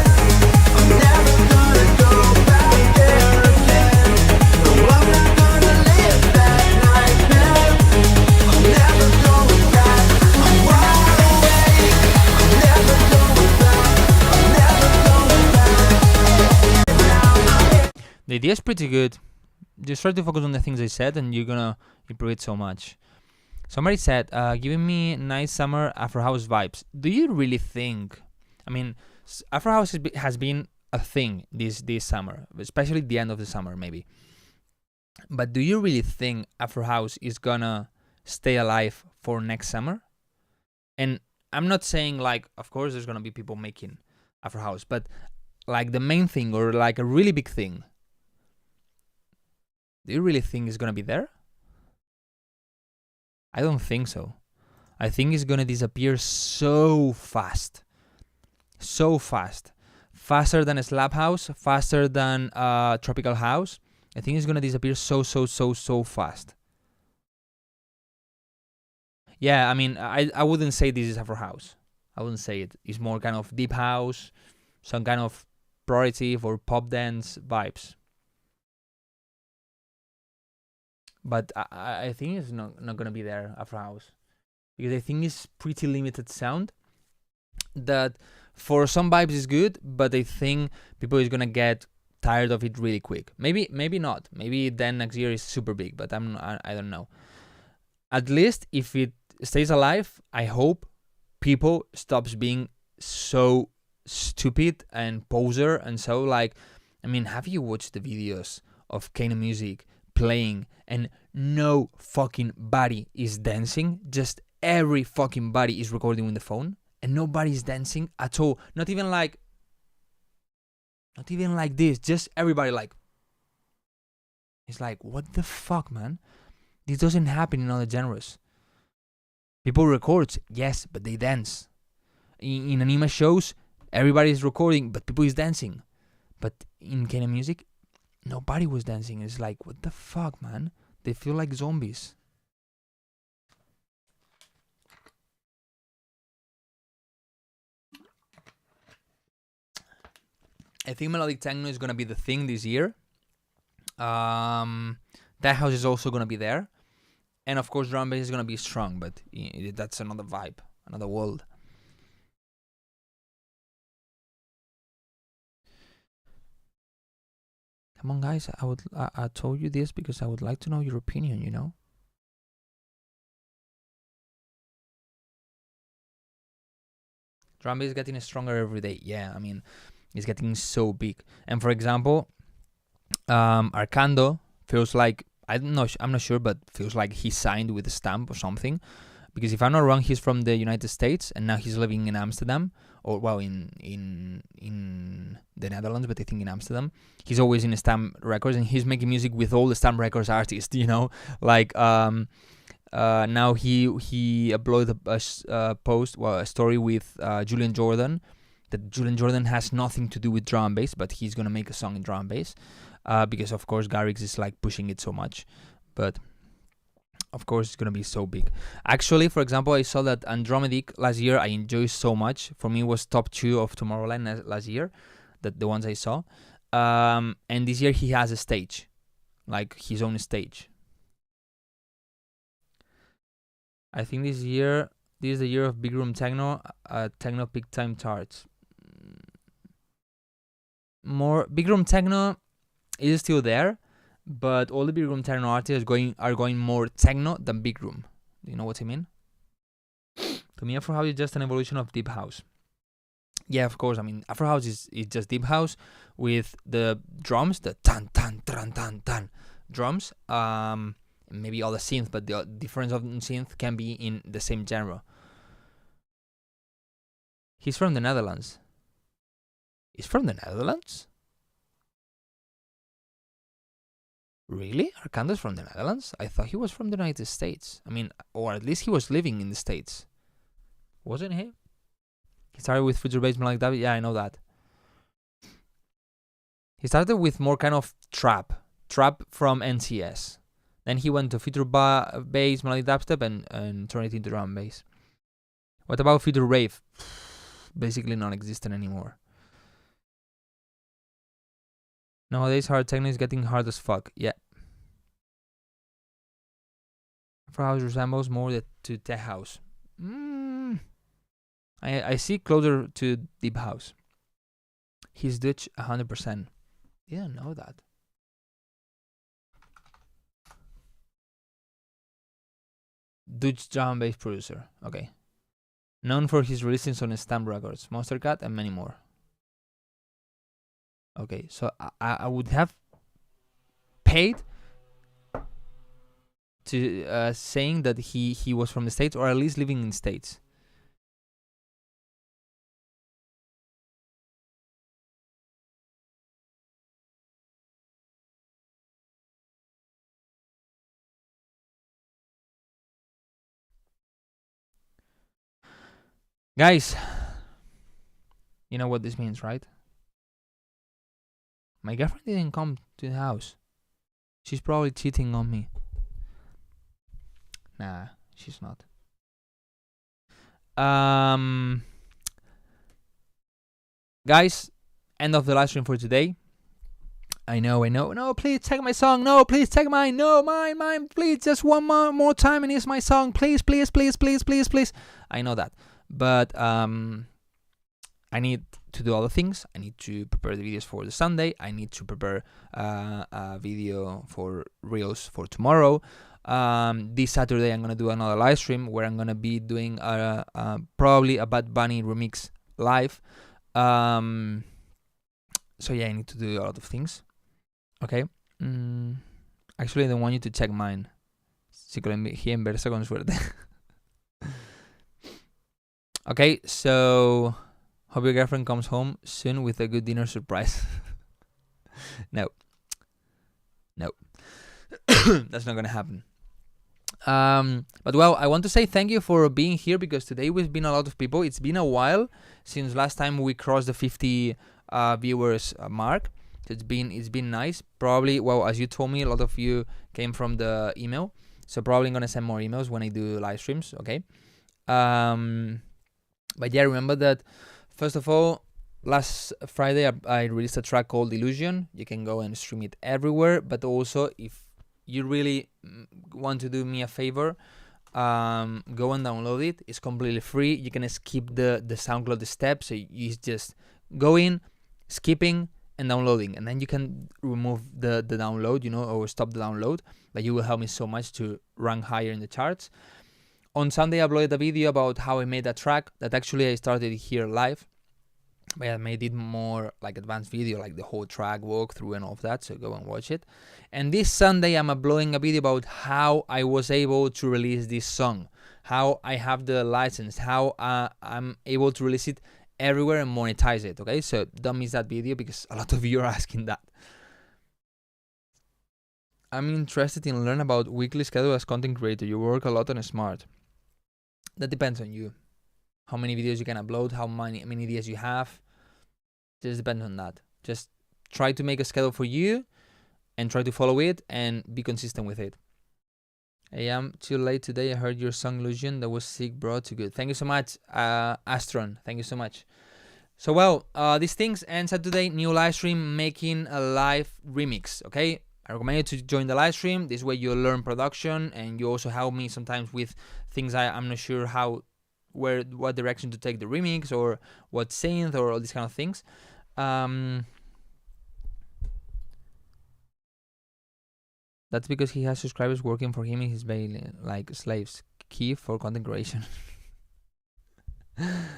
I'm never gonna go back there again. No, I'm not gonna live that nightmare. I'm never going back. I'm wide awake. I'm never going back. I'm never going back. The idea is pretty good. Just try to focus on the things I said, and you're gonna improve it so much. Somebody said, giving me nice summer Afro House vibes. Do you really think? I mean, Afro House has been a thing this summer, especially the end of the summer, maybe. But do you really think Afro House is gonna stay alive for next summer? And I'm not saying like, of course, there's gonna be people making Afro House, but like the main thing or like a really big thing. Do you really think it's gonna be there? I don't think so. I think it's gonna disappear so fast. So fast. Faster than a slab house, faster than a tropical house. I think it's gonna disappear so fast. Yeah, I mean, I wouldn't say this is Afro House. I wouldn't say it. It's more kind of deep house, some kind of progressive or pop dance vibes. But I think it's not gonna be there, Afro House, because I think it's pretty limited sound. That for some vibes is good, but I think people is gonna get tired of it really quick. Maybe not. Maybe then next year is super big, but I don't know. At least if it stays alive, I hope people stops being so stupid and poser and so like. I mean, have you watched the videos of Kano Music playing and no fucking body is dancing? Just every fucking body is recording with the phone and nobody's dancing at all. Not even like this. Just everybody like. It's like, what the fuck, man? This doesn't happen in other genres. People record, yes, but they dance. In anime shows, everybody is recording, but people is dancing. But in Kano Music, nobody was dancing. It's like, what the fuck, man? They feel like zombies. I think melodic techno is gonna be the thing this year. That house is also gonna be there, and of course, drum bass is gonna be strong. But that's another vibe, another world. Come on, guys. I told you this because I would like to know your opinion. You know. Drum bass is getting stronger every day. Yeah, I mean, it's getting so big. And for example, Arcando feels like, I'm not sure, but feels like he signed with a stamp or something. Because if I'm not wrong, he's from the United States and now he's living in Amsterdam, or well, in the Netherlands, but I think in Amsterdam. He's always in Stamp Records and he's making music with all the Stamp Records artists. You know, like now he uploaded a story with Julian Jordan. That Julian Jordan has nothing to do with drum and bass, but he's gonna make a song in drum and bass, because of course Garrix is like pushing it so much, but of course it's gonna be so big. Actually, for example, I saw that Andromedic last year I enjoyed so much. For me, it was top 2 of Tomorrowland last year, that the ones I saw. And this year he has a stage, like his own stage. I think this is the year of big room techno, techno peak time charts. More big room techno is still there, but all the big room techno artists are going more techno than big room. Do you know what I mean? To me, Afro House is just an evolution of deep house. Yeah, of course. I mean, Afro House is just deep house with the drums, the tan tan tan tan tan drums. Maybe all the synth, but the difference of synth can be in the same genre. He's from the Netherlands. He's from the Netherlands? Really? Arcando's from the Netherlands? I thought he was from the United States. I mean, or at least he was living in the States. Wasn't he? He started with future bass like that. Yeah, I know that. He started with more kind of trap from NCS. Then he went to future bass, melodic dubstep, and turned it into drum bass. What about future rave? Basically non-existent anymore. Nowadays, hard techno is getting hard as fuck. Yeah. Afro House resembles more to tech house. I see closer to deep house. He's Dutch 100%. Didn't know that. Dutch drum and bass producer. Okay. Known for his releases on Stamp Records, Monster Cat, and many more. Okay, so I would have paid to saying that he was from the States, or at least living in the States. Guys, you know what this means, right? My girlfriend didn't come to the house. She's probably cheating on me. Nah, she's not. Guys, end of the live stream for today. I know. No, please take my song. No, please take mine. No, mine. Please, just one more time, and it's my song. Please. I know that, but I need to do other things. I need to prepare the videos for the Sunday. I need to prepare a video for Reels for tomorrow. This Saturday, I'm gonna do another live stream where I'm gonna be doing probably a Bad Bunny remix live. So yeah, I need to do a lot of things. Okay. Actually, I don't want you to check mine. Si que lo envié en verso con suerte. Okay, so hope your girlfriend comes home soon with a good dinner surprise. No. That's not gonna happen. But well, I want to say thank you for being here, because today we've been a lot of people. It's been a while since last time we crossed the 50 viewers mark. So it's been nice. Probably, well, as you told me, a lot of you came from the email. So probably I'm gonna send more emails when I do live streams. Okay. But yeah, remember that. First of all, last Friday I released a track called Illusion. You can go and stream it everywhere. But also, if you really want to do me a favor, go and download it. It's completely free. You can skip the SoundCloud steps. So you just go in, skipping and downloading, and then you can remove the download, or stop the download. But you will help me so much to rank higher in the charts. On Sunday, I uploaded a video about how I made that track that actually I started here live. But I made it more like advanced video, like the whole track walkthrough and all of that, so go and watch it. And this Sunday, I'm uploading a video about how I was able to release this song, how I have the license, how I'm able to release it everywhere and monetize it, okay? So don't miss that video, because a lot of you are asking that. I'm interested in learning about weekly schedule as content creator. You work a lot on Smart. That depends on you. How many videos you can upload, how many ideas you have. Just depends on that. Just try to make a schedule for you and try to follow it and be consistent with it. I am too late today. I heard your song Illusion. That was sick, bro. Too good. Thank you so much, Astron. Thank you so much. So well, these things ends today. New live stream making a live remix. Okay, I recommend you to join the live stream. This way you'll learn production, and you also help me sometimes with things I'm not sure what direction to take the remix, or what synth, or all these kind of things. That's because he has subscribers working for him in his bailey, like slaves. Key for content creation.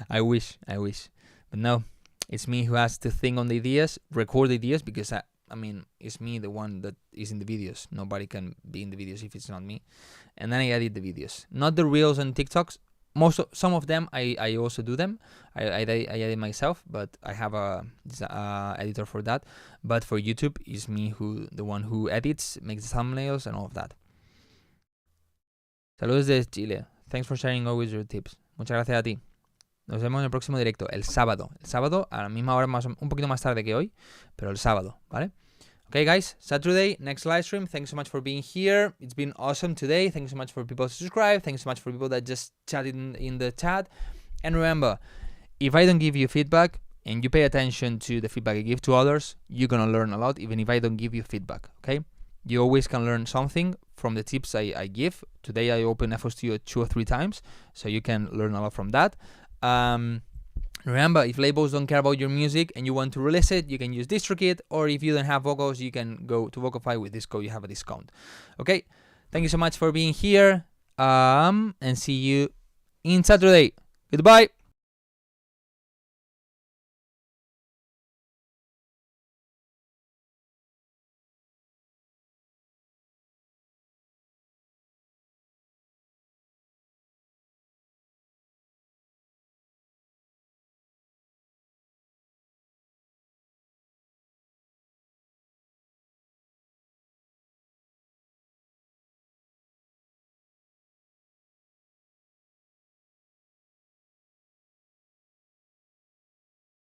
I wish. But no, it's me who has to think on the ideas, record the ideas, because I mean, it's me, the one that is in the videos. Nobody can be in the videos if it's not me. And then I edit the videos, not the reels and TikToks. Some of them I also do them. I edit myself, but I have a editor for that. But for YouTube, it's me the one who edits, makes the thumbnails and all of that. Saludos desde Chile. Thanks for sharing always your tips. Muchas gracias a ti. Nos vemos en el próximo directo, el sábado. El sábado a la misma hora, un poquito más tarde que hoy, pero el sábado, ¿vale? Okay, guys, Saturday, next live stream. Thanks so much for being here. It's been awesome today. Thanks so much for people to subscribe. Thanks so much for people that just chatted in the chat. And remember, if I don't give you feedback and you pay attention to the feedback I give to others, you're gonna learn a lot, even if I don't give you feedback, okay? You always can learn something from the tips I give. Today I open FOSTU 2 or 3 times, so you can learn a lot from that. Remember, if labels don't care about your music and you want to release it, you can use DistroKid, or if you don't have vocals, you can go to Vocify. With this code you have a discount. Okay, thank you so much for being here. And see you in Saturday. Goodbye.